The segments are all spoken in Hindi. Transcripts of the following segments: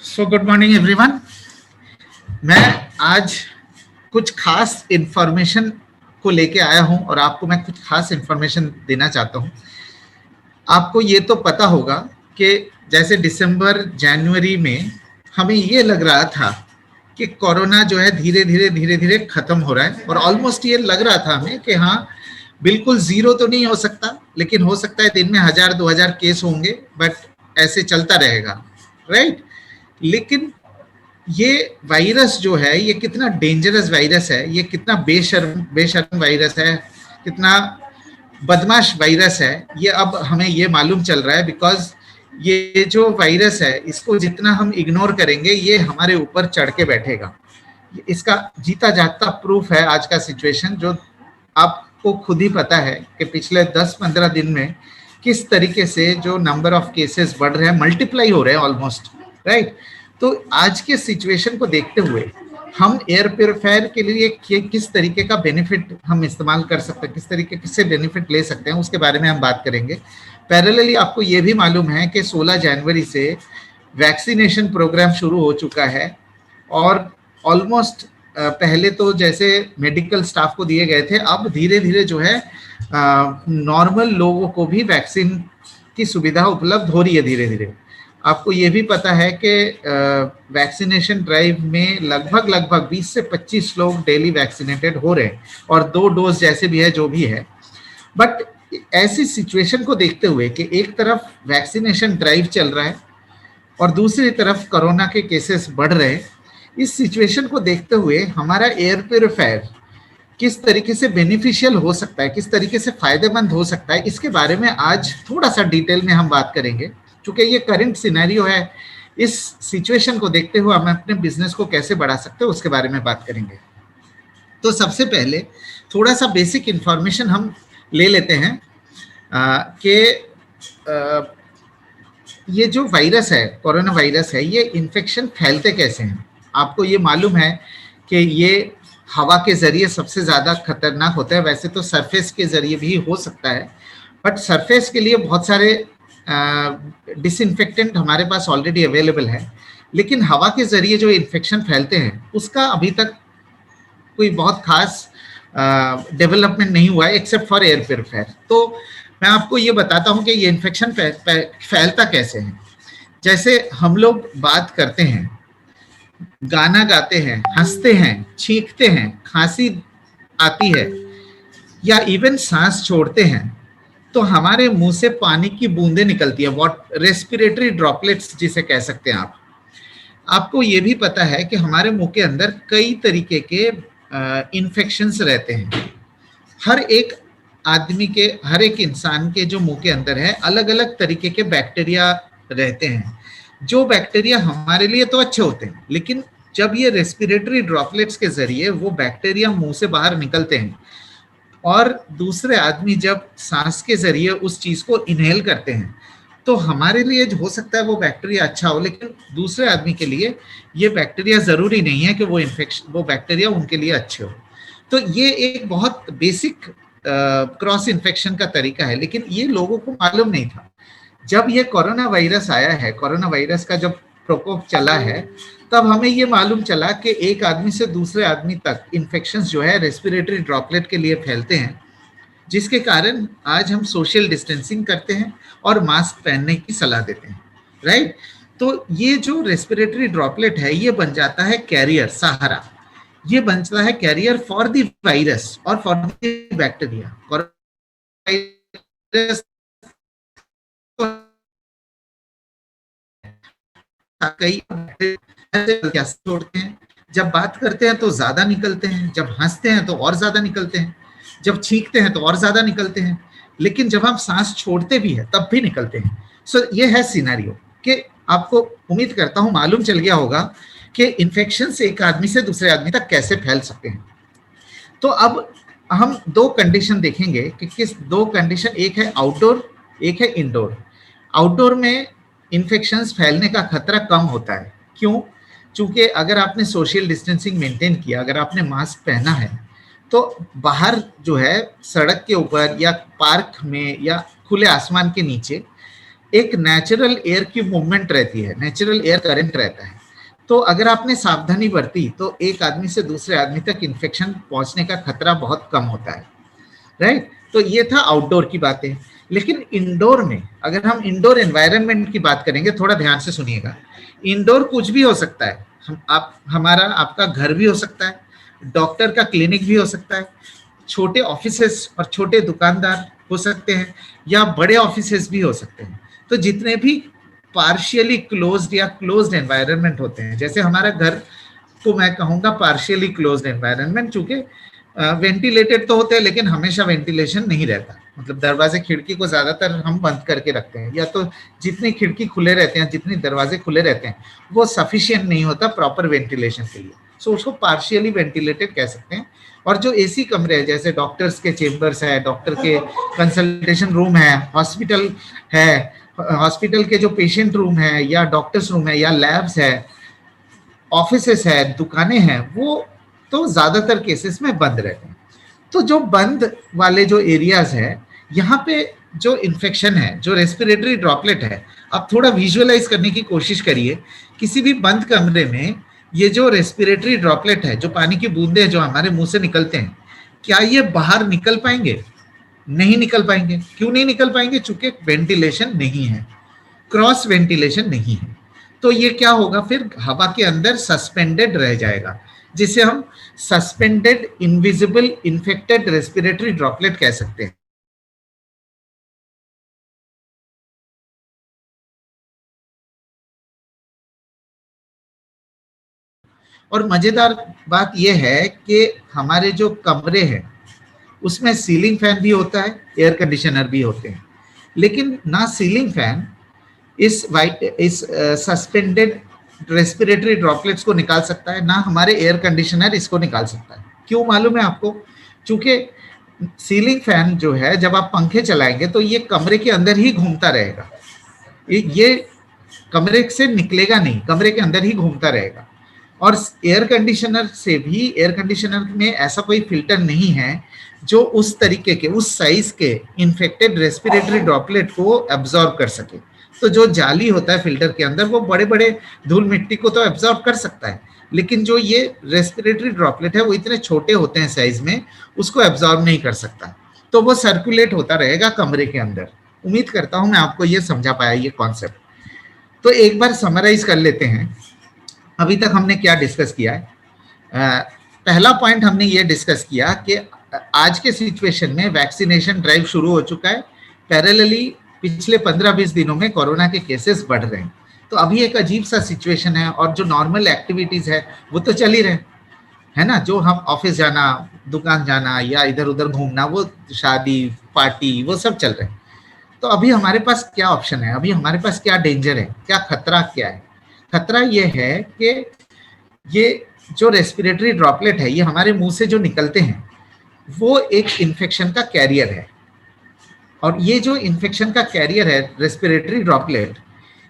So good morning everyone. मैं आज कुछ खास इंफॉर्मेशन को लेके आया हूं और आपको मैं कुछ खास इंफॉर्मेशन देना चाहता हूं। आपको ये तो पता होगा कि जैसे दिसंबर जनवरी में हमें ये लग रहा था कि कोरोना जो है धीरे धीरे खत्म हो रहा है और ऑलमोस्ट ये लग रहा था हमें कि हाँ बिल्कुल जीरो तो नहीं हो सकता, लेकिन हो सकता है दिन में 1000-2000 केस होंगे, बट ऐसे चलता रहेगा, राइट। लेकिन ये वायरस जो है ये कितना डेंजरस वायरस है, ये कितना बेशर्म बेशर्म वायरस है, कितना बदमाश वायरस है, ये अब हमें ये मालूम चल रहा है। बिकॉज ये जो वायरस है इसको जितना हम इग्नोर करेंगे ये हमारे ऊपर चढ़ के बैठेगा। इसका जीता जागता प्रूफ है आज का सिचुएशन, जो आपको खुद ही पता है कि पिछले 10-15 दिन में किस तरीके से जो नंबर ऑफ केसेस बढ़ रहे हैं, मल्टीप्लाई हो रहे हैं ऑलमोस्ट, राइट। तो आज के सिचुएशन को देखते हुए हम एयर प्योरीफायर के लिए किस तरीके का बेनिफिट हम इस्तेमाल कर सकते हैं, किस तरीके से बेनिफिट ले सकते हैं, उसके बारे में हम बात करेंगे। पैरेलली आपको ये भी मालूम है कि 16 जनवरी से वैक्सीनेशन प्रोग्राम शुरू हो चुका है और ऑलमोस्ट पहले तो जैसे मेडिकल स्टाफ को दिए गए थे, अब धीरे धीरे जो है नॉर्मल लोगों को भी वैक्सीन की सुविधा उपलब्ध हो रही है धीरे धीरे। आपको ये भी पता है कि वैक्सीनेशन ड्राइव में लगभग 20 से 25 लोग डेली वैक्सीनेटेड हो रहे हैं और 2 डोज जैसे भी है जो भी है। बट ऐसी सिचुएशन को देखते हुए कि एक तरफ वैक्सीनेशन ड्राइव चल रहा है और दूसरी तरफ कोरोना के केसेस बढ़ रहे हैं, इस सिचुएशन को देखते हुए हमारा एयर प्योरीफायर किस तरीके से बेनिफिशियल हो सकता है, किस तरीके से फायदेमंद हो सकता है, इसके बारे में आज थोड़ा सा डिटेल में हम बात करेंगे। क्योंकि ये करंट सिनेरियो है, इस सिचुएशन को देखते हुए हम अपने बिजनेस को कैसे बढ़ा सकते हैं उसके बारे में बात करेंगे। तो सबसे पहले थोड़ा सा बेसिक इंफॉर्मेशन हम ले लेते हैं कि ये जो वायरस है, कोरोना वायरस है, ये इन्फेक्शन फैलते कैसे हैं। आपको ये मालूम है कि ये हवा के जरिए सबसे ज़्यादा खतरनाक होता है। वैसे तो सरफेस के जरिए भी हो सकता है, बट सरफेस के लिए बहुत सारे डिसइंफेक्टेंट हमारे पास ऑलरेडी अवेलेबल है, लेकिन हवा के जरिए जो इन्फेक्शन फैलते हैं उसका अभी तक कोई बहुत खास डेवलपमेंट नहीं हुआ है एक्सेप्ट फॉर एयर प्योरीफायर। तो मैं आपको ये बताता हूँ कि ये इन्फेक्शन फैलता कैसे है। जैसे हम लोग बात करते हैं, गाना गाते हैं, हंसते हैं, छींकते हैं, खांसी आती है या इवन सांस छोड़ते हैं तो हमारे मुंह से पानी की बूंदें निकलती है, रेस्पिरेटरी ड्रॉपलेट्स जिसे कह सकते हैं आप। आपको ये भी पता है कि हमारे मुंह के अंदर कई तरीके के इन्फेक्शंस रहते हैं। हर एक आदमी के, हर एक इंसान के जो मुंह के अंदर है अलग अलग तरीके के बैक्टीरिया रहते हैं। जो बैक्टीरिया हमारे लिए तो अच्छे होते हैं, लेकिन जब ये रेस्पिरेटरी ड्रॉपलेट्स के जरिए वो बैक्टीरिया मुंह से बाहर निकलते हैं और दूसरे आदमी जब सांस के जरिए उस चीज को इनहेल करते हैं तो हमारे लिए हो सकता है वो बैक्टीरिया अच्छा हो, लेकिन दूसरे आदमी के लिए ये बैक्टीरिया जरूरी नहीं है कि वो बैक्टीरिया उनके लिए अच्छे हो। तो ये एक बहुत बेसिक क्रॉस इन्फेक्शन का तरीका है, लेकिन ये लोगों को मालूम नहीं था। जब ये कोरोना वायरस आया है, कोरोना वायरस का जब प्रकोप चला है, तब हमें ये मालूम चला कि एक आदमी से दूसरे आदमी तक इन्फेक्शंस जो है रेस्पिरेटरी ड्रॉपलेट के लिए फैलते हैं, जिसके कारण आज हम सोशल डिस्टेंसिंग करते हैं और मास्क पहनने की सलाह देते हैं, राइट। तो ये जो रेस्पिरेटरी ड्रॉपलेट है ये बन जाता है कैरियर, सहारा। ये बनता है कैरियर फॉर द वायरस और फॉर द बैक्टीरिया। कई छोड़ते हैं, जब बात करते हैं तो ज्यादा निकलते हैं, जब हंसते हैं तो और ज्यादा निकलते हैं, जब छींकते हैं तो और ज्यादा निकलते हैं, लेकिन जब हम सांस छोड़ते भी हैं तब भी निकलते हैं। सो ये है सिनेरियो कि आपको उम्मीद करता हूं मालूम चल गया होगा कि इन्फेक्शन से एक आदमी से दूसरे आदमी तक कैसे फैल सकते हैं। तो अब हम 2 कंडीशन देखेंगे कि किस 2 कंडीशन, एक है आउटडोर, एक है इंडोर। आउटडोर में इन्फेक्शंस फैलने का खतरा कम होता है। क्यों? क्योंकि अगर आपने सोशल डिस्टेंसिंग मेंटेन किया, अगर आपने मास्क पहना है, तो बाहर जो है सड़क के ऊपर या पार्क में या खुले आसमान के नीचे एक नेचुरल एयर की मूवमेंट रहती है, नेचुरल एयर करंट रहता है। तो अगर आपने सावधानी बरती तो एक आदमी से दूसरे आदमी तक इन्फेक्शन पहुंचने का खतरा बहुत कम होता है, राइट। तो ये था आउटडोर की बातें। लेकिन इंडोर में, अगर हम इंडोर एनवायरनमेंट की बात करेंगे, थोड़ा ध्यान से सुनिएगा। इंडोर कुछ भी हो सकता है, आपका घर भी हो सकता है, डॉक्टर का क्लिनिक भी हो सकता है, छोटे ऑफिसेस और छोटे दुकानदार हो सकते हैं, या बड़े ऑफिसेस भी हो सकते हैं। तो जितने भी पार्शियली क्लोज्ड या क्लोज्ड एनवायरनमेंट होते हैं, जैसे हमारा घर को मैं कहूँगा पार्शियली क्लोज्ड एनवायरनमेंट, चूंकि वेंटिलेटेड तो होते हैं लेकिन हमेशा वेंटिलेशन नहीं रहता, मतलब दरवाजे खिड़की को ज्यादातर हम बंद करके रखते हैं, या तो जितनी खिड़की खुले रहते हैं, जितनी दरवाजे खुले रहते हैं, वो सफिशिएंट नहीं होता प्रॉपर वेंटिलेशन के लिए। सो उसको पार्शियली वेंटिलेटेड कह सकते हैं। और जो एसी कमरे हैं, जैसे डॉक्टर्स के चेम्बर्स है, डॉक्टर के कंसल्टेशन रूम है, हॉस्पिटल के जो पेशेंट रूम है या डॉक्टर्स रूम है या लैब्स है, ऑफिसेस है, दुकानें हैं, वो तो ज्यादातर केसेस में बंद रहते हैं। तो जो बंद वाले जो एरियाज है, यहाँ पे जो इन्फेक्शन है, जो रेस्पिरेटरी ड्रॉपलेट है, आप थोड़ा विजुअलाइज करने की कोशिश करिए। किसी भी बंद कमरे में ये जो रेस्पिरेटरी ड्रॉपलेट है, जो पानी की बूंदे जो हमारे मुंह से निकलते हैं, क्या ये बाहर निकल पाएंगे? नहीं निकल पाएंगे। क्यों नहीं निकल पाएंगे? चूंकि वेंटिलेशन नहीं है, क्रॉस वेंटिलेशन नहीं है। तो ये क्या होगा, फिर हवा के अंदर सस्पेंडेड रह जाएगा, जिसे हम suspended invisible infected respiratory droplet कह सकते हैं। और मजेदार बात यह है कि हमारे जो कमरे हैं उसमें सीलिंग फैन भी होता है, एयर कंडीशनर भी होते हैं, लेकिन ना सीलिंग फैन इस सस्पेंडेड रेस्पिरेटरी ड्रॉपलेट्स को निकाल सकता है, ना हमारे एयर कंडीशनर इसको निकाल सकता है। क्यों मालूम है आपको? चूंकि सीलिंग फैन जो है, जब आप पंखे चलाएंगे तो ये कमरे के अंदर ही घूमता रहेगा, ये कमरे से निकलेगा नहीं, कमरे के अंदर ही घूमता रहेगा। और एयर कंडीशनर से भी, एयर कंडीशनर में ऐसा कोई फिल्टर नहीं है जो उस तरीके के, उस साइज के इन्फेक्टेड रेस्पिरेटरी ड्रॉपलेट को एब्जॉर्ब कर सके। तो जो जाली होता है फिल्टर के अंदर, वो बड़े बड़े धूल मिट्टी को तो एब्जॉर्ब कर सकता है, लेकिन जो ये रेस्पिरेटरी ड्रॉपलेट है वो इतने छोटे होते हैं साइज में, उसको एब्जॉर्ब नहीं कर सकता। तो वो सर्कुलेट होता रहेगा कमरे के अंदर। उम्मीद करता हूं मैं आपको ये समझा पाया ये कॉन्सेप्ट। तो एक बार समराइज कर लेते हैं, अभी तक हमने क्या डिस्कस किया है। पहला पॉइंट हमने ये डिस्कस किया कि आज के सिचुएशन में वैक्सीनेशन ड्राइव शुरू हो चुका है, पैरेलली पिछले 15-20 दिनों में कोरोना के केसेस बढ़ रहे हैं। तो अभी एक अजीब सा सिचुएशन है, और जो नॉर्मल एक्टिविटीज है वो तो चल ही रहे है ना, जो हम ऑफिस जाना, दुकान जाना या इधर उधर घूमना, वो शादी पार्टी वो सब चल रहे हैं। तो अभी हमारे पास क्या ऑप्शन है, अभी हमारे पास क्या डेंजर है, क्या खतरा क्या है? खतरा ये है कि ये जो रेस्पिरेटरी ड्रॉपलेट है, ये हमारे मुंह से जो निकलते हैं वो एक इन्फेक्शन का कैरियर है। और ये जो इन्फेक्शन का कैरियर है रेस्पिरेटरी ड्रॉपलेट,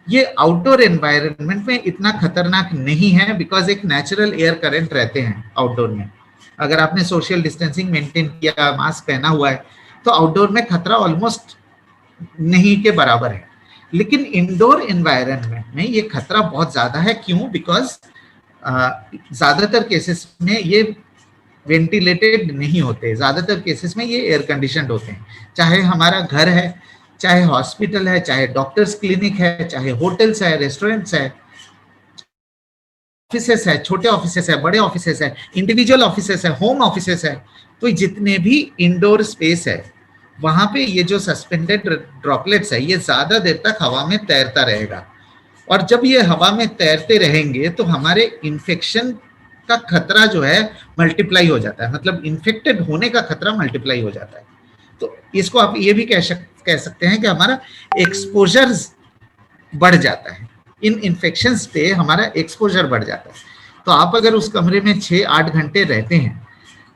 ये आउटडोर एनवायरनमेंट में इतना खतरनाक नहीं है, बिकॉज एक नेचुरल एयर करंट रहते हैं आउटडोर में। अगर आपने सोशल डिस्टेंसिंग मेंटेन किया, मास्क पहना हुआ है, तो आउटडोर में खतरा ऑलमोस्ट नहीं के बराबर है। लेकिन इंडोर एनवायरनमेंट में ये खतरा बहुत ज्यादा है। क्यों? बिकॉज ज्यादातर केसेस में ये वेंटिलेटेड नहीं होते, ज्यादातर केसेस में ये एयर कंडीशनड होते हैं। चाहे हमारा घर है, चाहे हॉस्पिटल है, चाहे डॉक्टर्स क्लिनिक है, चाहे होटल्स है, रेस्टोरेंट्स है, ऑफिसेस है, छोटे ऑफिसेस है, बड़े ऑफिसेस है, इंडिविजुअल ऑफिसेस है, होम ऑफिसेस है, तो जितने भी इंडोर स्पेस है वहां पे ये जो सस्पेंडेड ड्रॉपलेट्स है ये ज्यादा देर तक हवा में तैरता रहेगा। और जब ये हवा में तैरते रहेंगे तो हमारे इन्फेक्शन का खतरा जो है मल्टीप्लाई हो जाता है, मतलब इन्फेक्टेड होने का खतरा मल्टीप्लाई हो जाता है। तो इसको आप ये भी कह सकते हैं कि हमारा एक्सपोजर बढ़ जाता है, इन इन्फेक्शंस पे हमारा एक्सपोजर बढ़ जाता है। तो आप अगर उस कमरे में 6-8 घंटे रहते हैं,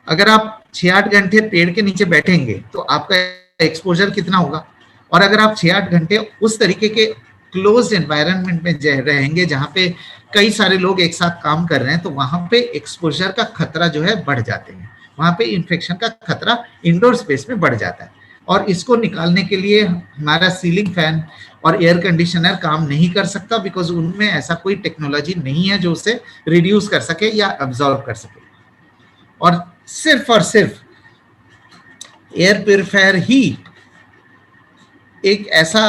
अगर आप 6-8 घंटे पेड़ के नीचे बैठेंगे तो आपका एक्सपोजर कितना होगा? और अगर आप 6-8 घंटे उस तरीके के क्लोज्ड एनवायरनमेंट में रहेंगे जहाँ पे कई सारे लोग एक साथ काम कर रहे हैं, तो वहां पे एक्सपोजर का खतरा जो है बढ़ जाते हैं, वहां पे इन्फेक्शन का खतरा इंडोर स्पेस में बढ़ जाता है। और इसको निकालने के लिए हमारा सीलिंग फैन और एयर कंडीशनर काम नहीं कर सकता, बिकॉज उनमें ऐसा कोई टेक्नोलॉजी नहीं है जो उसे रिड्यूस कर सके या अब्जॉर्ब कर सके। और सिर्फ एयर प्योरीफायर ही एक ऐसा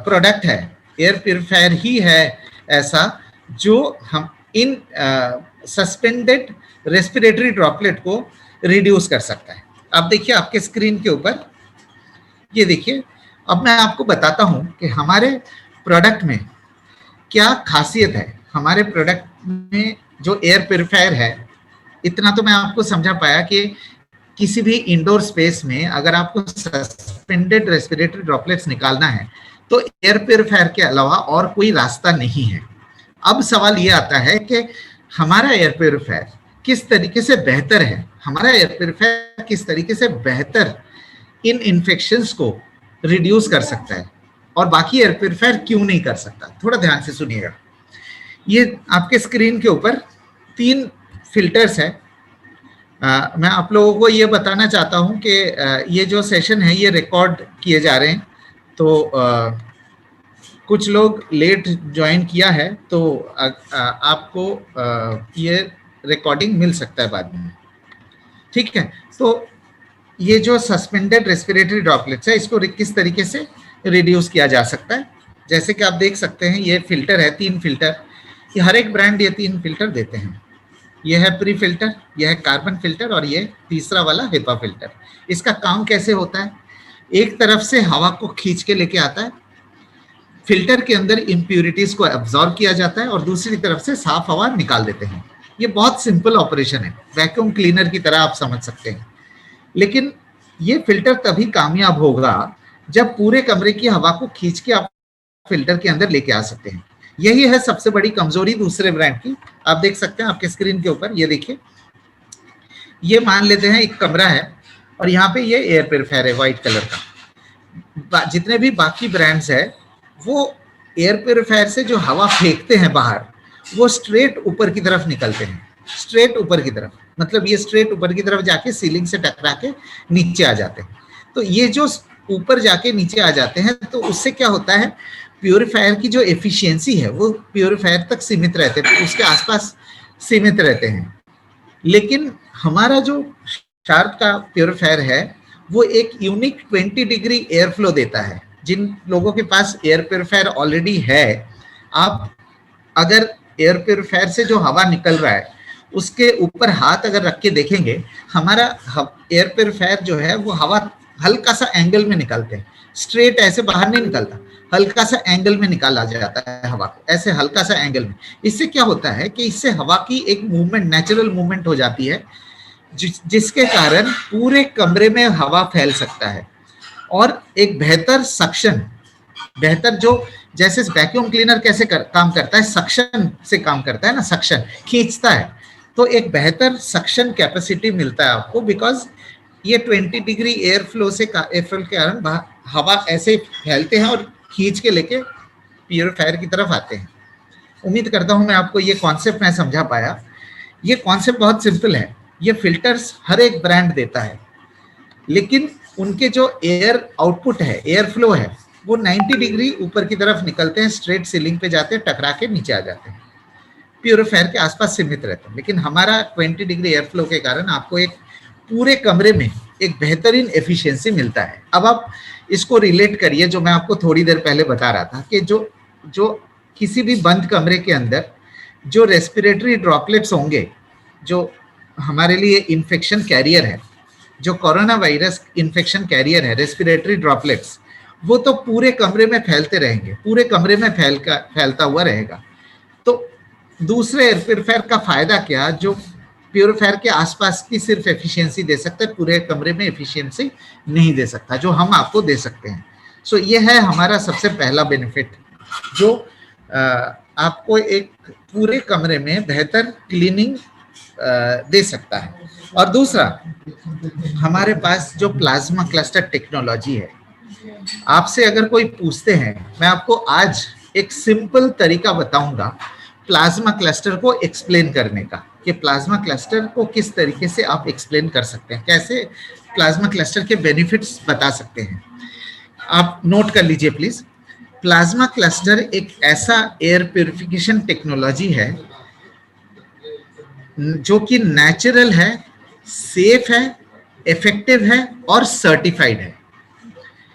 प्रोडक्ट है, एयर प्योरीफायर ही है ऐसा जो हम इन सस्पेंडेड रेस्पिरेटरी ड्रॉपलेट को रिड्यूस कर सकता है। अब देखिए आपके स्क्रीन के ऊपर, ये देखिए, अब मैं आपको बताता हूं कि हमारे प्रोडक्ट में क्या खासियत है। हमारे प्रोडक्ट में जो एयर प्योरीफायर है, इतना तो मैं आपको समझा पाया कि किसी भी इंडोर स्पेस में अगर आपको सस्पेंडेड रेस्पिरेटरी ड्रॉपलेट्स निकालना है तो एयर प्योरीफायर के अलावा और कोई रास्ता नहीं है। अब सवाल ये आता है कि हमारा एयर प्योरीफायर किस तरीके से बेहतर है, हमारा एयर प्योरीफायर किस तरीके से बेहतर इन इन्फेक्शंस को रिड्यूस कर सकता है और बाकी एयर प्योरीफायर क्यों नहीं कर सकता। थोड़ा ध्यान से सुनिएगा। ये आपके स्क्रीन के ऊपर 3 फिल्टर्स है। मैं आप लोगों को ये बताना चाहता हूं कि ये जो सेशन है ये रिकॉर्ड किए जा रहे हैं, तो कुछ लोग लेट ज्वाइन किया है तो आपको ये रिकॉर्डिंग मिल सकता है बाद में, ठीक है। तो ये जो सस्पेंडेड रेस्पिरेटरी ड्रॉपलेट्स है, इसको किस तरीके से रिड्यूस किया जा सकता है। जैसे कि आप देख सकते हैं ये फिल्टर है, 3 फिल्टर, ये हर एक ब्रांड ये 3 फिल्टर देते हैं। ये है प्री फिल्टर, यह है कार्बन फिल्टर और ये तीसरा वाला हिपा फिल्टर। इसका काम कैसे होता है, एक तरफ से हवा को खींच के लेके आता है, फिल्टर के अंदर इम्प्यूरिटीज को एब्जॉर्ब किया जाता है और दूसरी तरफ से साफ हवा निकाल देते हैं। ये बहुत सिंपल ऑपरेशन है, वैक्यूम क्लीनर की तरह आप समझ सकते हैं। लेकिन ये फिल्टर तभी कामयाब होगा जब पूरे कमरे की हवा को खींच के आप फिल्टर के अंदर लेके आ सकते हैं। यही है सबसे बड़ी कमजोरी दूसरे ब्रांड की। आप देख सकते हैं आपके स्क्रीन के ऊपर, ये देखिए, ये मान लेते हैं एक कमरा है और यहाँ पे ये एयर प्योरीफायर है व्हाइट कलर का। जितने भी बाकी ब्रांड्स है वो एयर प्योरीफायर से जो हवा फेंकते हैं बाहर, वो स्ट्रेट ऊपर की तरफ निकलते हैं, स्ट्रेट ऊपर की तरफ, मतलब ये स्ट्रेट ऊपर की तरफ जाके सीलिंग से टकरा के नीचे आ जाते हैं। तो ये जो ऊपर जाके नीचे आ जाते हैं तो उससे क्या होता है, प्योरीफायर की जो एफिशिएंसी है वो प्योरीफायर तक सीमित रहते हैं, उसके आसपास सीमित रहते हैं। लेकिन हमारा जो शार्प का प्योरीफायर है वो एक यूनिक 20 डिग्री एयर फ्लो देता है। जिन लोगों के पास एयर प्योरीफायर ऑलरेडी है, आप अगर एयर प्योरीफायर से जो हवा निकल रहा है उसके ऊपर हाथ अगर रख के देखेंगे, हमारा एयर प्योरीफायर जो है वो हवा हल्का सा एंगल में निकालते हैं, स्ट्रेट ऐसे बाहर नहीं निकलता, हल्का सा एंगल में निकाला जाता है हवा को, ऐसे हल्का सा एंगल में। इससे क्या होता है कि इससे हवा की एक मूवमेंट, नेचुरल मूवमेंट हो जाती है, जिसके कारण पूरे कमरे में हवा फैल सकता है और एक बेहतर सक्शन, बेहतर जो जैसे वैक्यूम क्लीनर कैसे काम करता है, सक्शन से काम करता है ना, सक्शन खींचता है, तो एक बेहतर सक्शन कैपेसिटी मिलता है आपको, बिकॉज ये 20 डिग्री एयर फ्लो से के कारण हवा ऐसे फैलते हैं और खींच के लेके प्योरीफायर की तरफ आते हैं। उम्मीद करता हूं मैं आपको ये कॉन्सेप्ट मैं समझा पाया। ये कॉन्सेप्ट बहुत सिंपल है। ये फिल्टर्स हर एक ब्रांड देता है, लेकिन उनके जो एयर आउटपुट है, एयर फ्लो है, वो 90 डिग्री ऊपर की तरफ निकलते हैं, स्ट्रेट सीलिंग पे जाते हैं, टकरा के नीचे आ जाते हैं, प्योरीफायर के आसपास सीमित रहते हैं। लेकिन हमारा 20 डिग्री एयर फ्लो के कारण आपको एक पूरे कमरे में एक बेहतरीन एफिशिएंसी मिलता है। अब आप इसको रिलेट करिए जो मैं आपको थोड़ी देर पहले बता रहा था कि जो किसी भी बंद कमरे के अंदर जो रेस्पिरेटरी ड्रॉपलेट्स होंगे, जो हमारे लिए इन्फेक्शन कैरियर है, जो कोरोना वायरस इन्फेक्शन कैरियर है, रेस्पिरेटरी ड्रॉपलेट्स, वो तो पूरे कमरे में फैलते रहेंगे, पूरे कमरे में फैलता हुआ रहेगा। तो दूसरे एयर प्योरीफायर का फायदा क्या, जो प्योरीफायर के आसपास की सिर्फ एफिशिएंसी दे सकता है, पूरे कमरे में एफिशिएंसी नहीं दे सकता, जो हम आपको दे सकते हैं। सो ये है हमारा सबसे पहला बेनिफिट, जो आपको एक पूरे कमरे में बेहतर क्लीनिंग दे सकता है। और दूसरा, हमारे पास जो प्लाज्मा क्लस्टर टेक्नोलॉजी है, आपसे अगर कोई पूछते हैं, मैं आपको आज एक सिंपल तरीका बताऊंगा प्लाज्मा क्लस्टर को एक्सप्लेन करने का कि प्लाज्मा क्लस्टर को किस तरीके से आप एक्सप्लेन कर सकते हैं, कैसे प्लाज्मा क्लस्टर के बेनिफिट्स बता सकते हैं। आप नोट कर लीजिए प्लीज। प्लाज्मा क्लस्टर एक ऐसा एयर प्यूरिफिकेशन टेक्नोलॉजी है जो कि नेचुरल है, सेफ है, इफेक्टिव है और सर्टिफाइड है।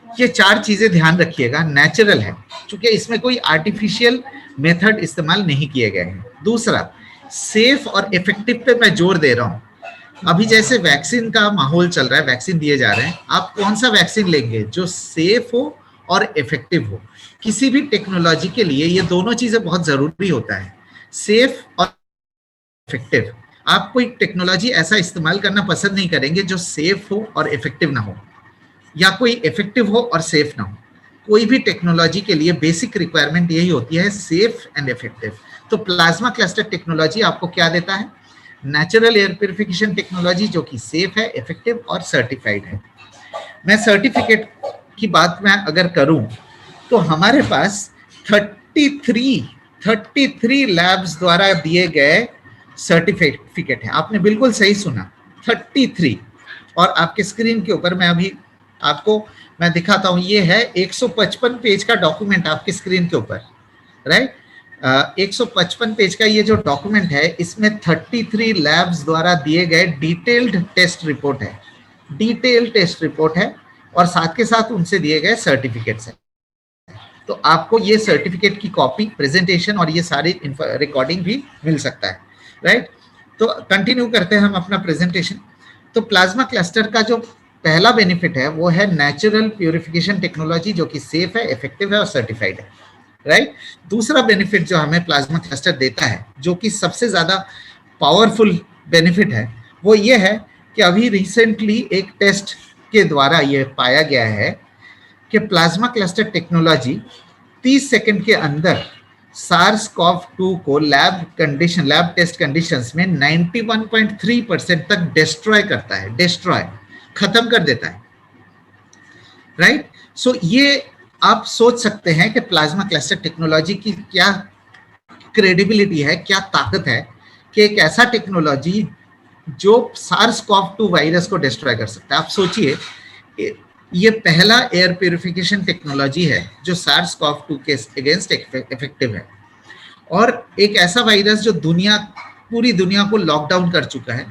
ये चार चीजें ध्यान रखिएगा। नेचुरल है क्योंकि इसमें कोई आर्टिफिशियल मेथड इस्तेमाल नहीं किए गए हैं। दूसरा, सेफ और इफेक्टिव पे मैं जोर दे रहा हूं। अभी जैसे वैक्सीन का माहौल चल रहा है, वैक्सीन दिए जा रहे हैं, आप कौन सा वैक्सीन लेंगे जो सेफ हो और इफेक्टिव हो। किसी भी टेक्नोलॉजी के लिए ये दोनों चीजें बहुत जरूरी होता है, सेफ और इफेक्टिव। आप कोई टेक्नोलॉजी ऐसा इस्तेमाल करना पसंद नहीं करेंगे जो सेफ हो और इफेक्टिव ना हो, या कोई इफेक्टिव हो और सेफ ना हो। कोई भी टेक्नोलॉजी के लिए बेसिक रिक्वायरमेंट यही होती है, सेफ एंड इफेक्टिव। तो प्लाज्मा क्लस्टर टेक्नोलॉजी आपको क्या देता है? नेचुरल एयर प्यूरिफिकेशन टेक्नोलॉजी जो कि सेफ है, इफेक्टिव और सर्टिफाइड है। मैं सर्टिफिकेट की बात मैं अगर करूं तो हमारे पास 33 लैब्स द्वारा दिए गए सर्टिफिकेट है। आपने बिल्कुल सही सुना, 33। और आपके स्क्रीन के ऊपर मैं अभी आपको मैं दिखाता हूं, ये है 155 पेज का डॉक्यूमेंट आपके स्क्रीन के ऊपर, राइट। 155 पेज का ये जो डॉक्यूमेंट है, इसमें 33 लैब्स द्वारा दिए गए डिटेल्ड टेस्ट रिपोर्ट है, डिटेल्ड टेस्ट रिपोर्ट है, और साथ के साथ उनसे दिए गए सर्टिफिकेट्स हैं। तो आपको ये सर्टिफिकेट की कॉपी, प्रेजेंटेशन और ये सारी रिकॉर्डिंग भी मिल सकता है, राइट। तो कंटिन्यू करते हैं हम अपना प्रेजेंटेशन। तो प्लाज्मा क्लस्टर का जो पहला बेनिफिट है वो है नेचुरल प्यूरिफिकेशन टेक्नोलॉजी जो कि सेफ है, इफेक्टिव है और सर्टिफाइड है, राइट। दूसरा बेनिफिट जो हमें प्लाज्मा क्लस्टर देता है, जो कि सबसे ज्यादा पावरफुल बेनिफिट है, वो ये है कि अभी रिसेंटली एक टेस्ट के द्वारा ये पाया गया है कि प्लाज्मा क्लस्टर टेक्नोलॉजी 30 सेकंड के अंदर SARS-CoV-2 को लैब टेस्ट कंडीशंस में 91.3% तक डिस्ट्रॉय करता है, डिस्ट्रॉय खत्म कर देता है, राइट। सो ये आप सोच सकते हैं कि प्लाज्मा क्लस्टर टेक्नोलॉजी की क्या क्रेडिबिलिटी है, क्या ताकत है कि एक ऐसा टेक्नोलॉजी जो SARS-CoV-2 वायरस को डिस्ट्रॉय कर सकता है। आप सोचिए, ये पहला एयर प्यूरिफिकेशन टेक्नोलॉजी है जो SARS-CoV-2 के अगेंस्ट इफेक्टिव है, और एक ऐसा वायरस जो पूरी दुनिया को लॉकडाउन कर चुका है,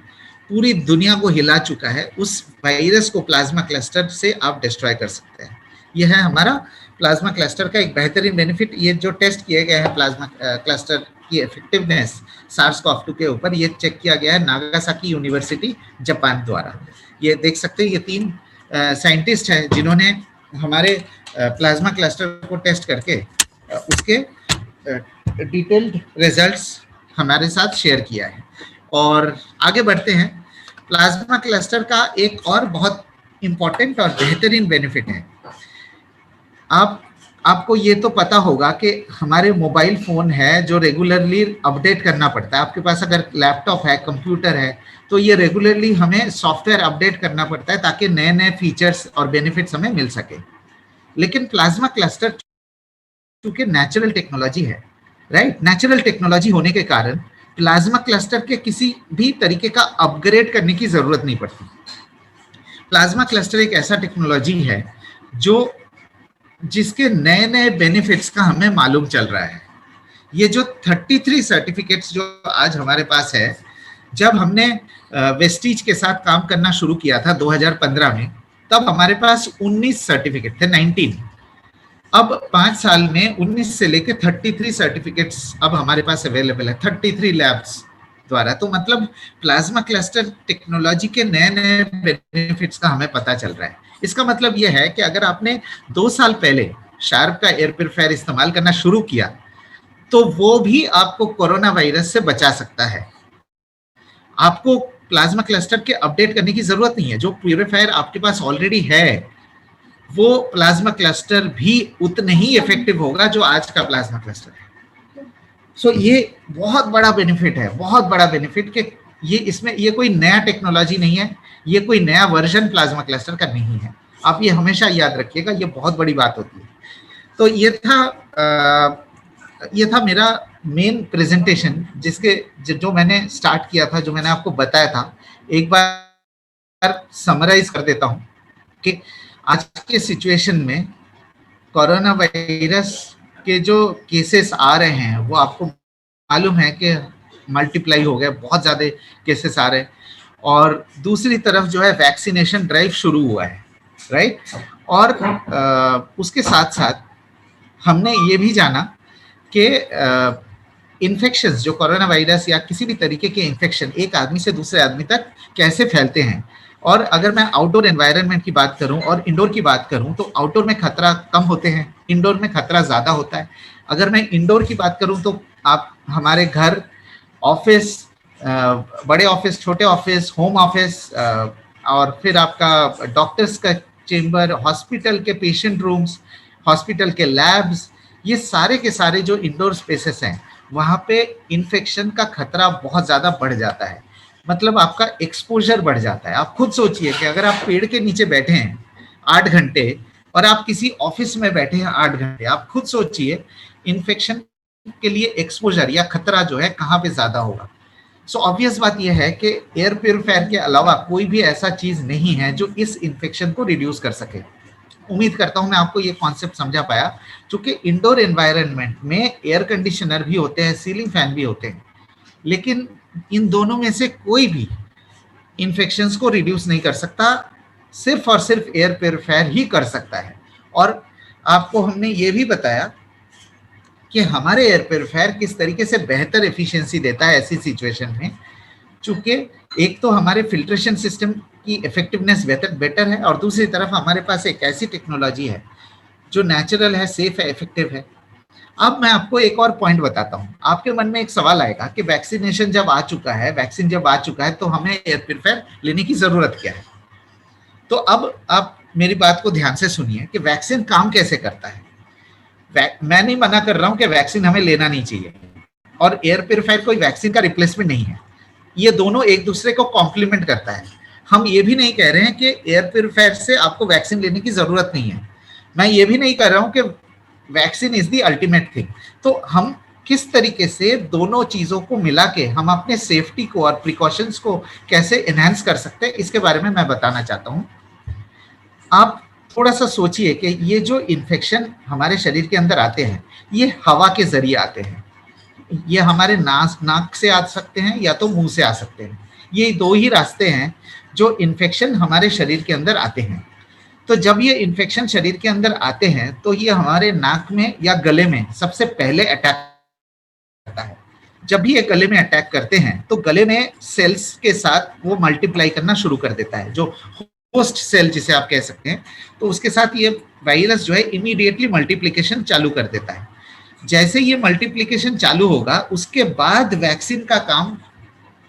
पूरी दुनिया को हिला चुका है, उस वायरस को प्लाज्मा क्लस्टर से आप डिस्ट्रॉय कर सकते हैं। यह है हमारा प्लाज्मा क्लस्टर का एक बेहतरीन बेनिफिट। ये जो टेस्ट किए गए हैं प्लाज्मा क्लस्टर की इफेक्टिवनेस SARS-CoV-2 के ऊपर, ये चेक किया गया है नागासाकी यूनिवर्सिटी जापान द्वारा। ये देख सकते हैं, ये 3 साइंटिस्ट हैं जिन्होंने हमारे प्लाज्मा क्लस्टर को टेस्ट करके उसके डिटेल्ड रिजल्ट्स हमारे साथ शेयर किया है। और आगे बढ़ते हैं। प्लाज्मा क्लस्टर का एक और बहुत इंपॉर्टेंट और बेहतरीन बेनिफिट है, आपको ये तो पता होगा कि हमारे मोबाइल फोन है जो रेगुलरली अपडेट करना पड़ता है। आपके पास अगर लैपटॉप है, कंप्यूटर है, तो ये रेगुलरली हमें सॉफ्टवेयर अपडेट करना पड़ता है ताकि नए नए फीचर्स और बेनिफिट्स हमें मिल सके। लेकिन प्लाज्मा क्लस्टर क्योंकि नेचुरल टेक्नोलॉजी है, राइट, नेचुरल टेक्नोलॉजी होने के कारण प्लाज्मा क्लस्टर के किसी भी तरीके का अपग्रेड करने की जरूरत नहीं पड़ती। प्लाज्मा क्लस्टर एक ऐसा टेक्नोलॉजी है जिसके नए नए बेनिफिट्स का हमें मालूम चल रहा है। ये जो 33 सर्टिफिकेट्स जो आज हमारे पास है, जब हमने वेस्टीज के साथ काम करना शुरू किया था 2015 में, तब हमारे पास 19 सर्टिफिकेट थे, 19। अब 5 साल में 19 से लेकर 33 सर्टिफिकेट्स अब हमारे पास अवेलेबल है 33 लैब्स द्वारा। तो मतलब प्लाज्मा क्लस्टर टेक्नोलॉजी के नए नए बेनिफिट्स का हमें पता चल रहा है। इसका मतलब यह है कि अगर आपने 2 साल पहले शार्प का एयर प्यूरिफायर इस्तेमाल करना शुरू किया तो वो भी आपको कोरोना वायरस से बचा सकता है। आपको प्लाज्मा क्लस्टर के अपडेट करने की जरूरत नहीं है। जो प्यूरिफायर आपके पास ऑलरेडी है वो प्लाज्मा क्लस्टर भी उतना ही इफेक्टिव होगा जो आज का प्लाज्मा क्लस्टर है। सो ये बहुत बड़ा बेनिफिट है, बहुत बड़ा बेनिफिट कि ये कोई नया टेक्नोलॉजी नहीं है, ये कोई नया वर्जन प्लाज्मा क्लस्टर का नहीं है। आप ये हमेशा याद रखिएगा, ये बहुत बड़ी बात होती है। तो ये था मेरा मेन प्रेजेंटेशन जिसके जो मैंने स्टार्ट किया था, जो मैंने आपको बताया था, एक बार समराइज कर देता हूं कि आज के सिचुएशन में कोरोना वायरस के जो केसेस आ रहे हैं वो आपको मालूम है कि मल्टीप्लाई हो गए, बहुत ज़्यादा केसेस आ रहे हैं। और दूसरी तरफ जो है वैक्सीनेशन ड्राइव शुरू हुआ है, राइट। और उसके साथ साथ हमने ये भी जाना कि इन्फेक्शंस, जो कोरोना वायरस या किसी भी तरीके के इन्फेक्शन एक आदमी से दूसरे आदमी तक कैसे फैलते हैं। और अगर मैं आउटडोर एनवायरनमेंट की बात करूं और इंडोर की बात करूं तो आउटडोर में खतरा कम होते हैं, इंडोर में खतरा ज़्यादा होता है। अगर मैं इंडोर की बात करूं तो आप हमारे घर, ऑफिस, बड़े ऑफिस, छोटे ऑफिस, होम ऑफिस, और फिर आपका डॉक्टर्स का चेम्बर, हॉस्पिटल के पेशेंट रूम्स, हॉस्पिटल के लैब्स, ये सारे के सारे जो इंडोर स्पेसेस हैं वहाँ पे इन्फेक्शन का खतरा बहुत ज़्यादा बढ़ जाता है। मतलब आपका एक्सपोजर बढ़ जाता है। आप खुद सोचिए कि अगर आप पेड़ के नीचे बैठे हैं 8 घंटे और आप किसी ऑफिस में बैठे हैं 8 घंटे, आप खुद सोचिए इन्फेक्शन के लिए एक्सपोजर या खतरा जो है कहाँ पे ज़्यादा होगा। सो ऑब्वियस बात यह है कि एयर प्योरीफायर के अलावा कोई भी ऐसा चीज़ नहीं है जो इस इन्फेक्शन को रिड्यूस कर सके। उम्मीद करता हूं मैं आपको ये कॉन्सेप्ट समझा पाया। क्योंकि इंडोर एनवायरनमेंट में एयर कंडीशनर भी होते हैं, सीलिंग फैन भी होते हैं, लेकिन इन दोनों में से कोई भी इन्फेक्शंस को रिड्यूस नहीं कर सकता, सिर्फ और सिर्फ एयर प्योरीफायर ही कर सकता है। और आपको हमने ये भी बताया कि हमारे एयर प्योरीफायर किस तरीके से बेहतर एफिशिएंसी देता है ऐसी सिचुएशन में। चूंकि एक तो हमारे फिल्ट्रेशन सिस्टम की इफेक्टिवनेस बेटर है, और दूसरी तरफ हमारे पास एक ऐसी टेक्नोलॉजी है जो नेचुरल है, सेफ है, इफेक्टिव है। अब मैं आपको एक और पॉइंट बताता हूं। आपके मन में एक सवाल आएगा कि वैक्सीनेशन जब आ चुका है, वैक्सीन जब आ चुका है, तो हमें एयर प्योरीफायर लेने की जरूरत क्या है। तो अब आप मेरी बात को ध्यान से सुनिए कि वैक्सीन काम कैसे करता है। मैं नहीं मना कर रहा हूं कि वैक्सीन हमें लेना नहीं चाहिए, और एयर प्योरीफायर कोई वैक्सीन का रिप्लेसमेंट नहीं है। ये दोनों एक दूसरे को कॉम्प्लीमेंट करता है। हम ये भी नहीं कह रहे हैं कि एयर प्योरीफायर से आपको वैक्सीन लेने की जरूरत नहीं है। मैं ये भी नहीं कह रहा हूं कि vaccine is the ultimate thing. तो हम किस तरीके से दोनों चीजों को मिला के हम अपने सेफ्टी को और प्रिकॉशंस को कैसे एनहांस कर सकते हैं, इसके बारे में मैं बताना चाहता हूं। आप थोड़ा सा सोचिए कि ये जो इन्फेक्शन हमारे शरीर के अंदर आते हैं, ये हवा के जरिए आते हैं। ये हमारे नाक से आ सकते हैं या तो मुंह से आ सकते हैं। ये दो ही रास्ते हैं जो इन्फेक्शन हमारे शरीर के अंदर आते हैं। तो जब ये इन्फेक्शन शरीर के अंदर आते हैं तो ये हमारे नाक में या गले में सबसे पहले अटैक करता है। जब भी ये गले में अटैक करते हैं तो गले में सेल्स के साथ वो मल्टीप्लाई करना शुरू कर देता है, जो होस्ट सेल जिसे आप कह सकते हैं। तो उसके साथ ये वायरस जो है इमीडिएटली मल्टीप्लिकेशन चालू कर देता है। जैसे ये मल्टीप्लिकेशन चालू होगा उसके बाद वैक्सीन का काम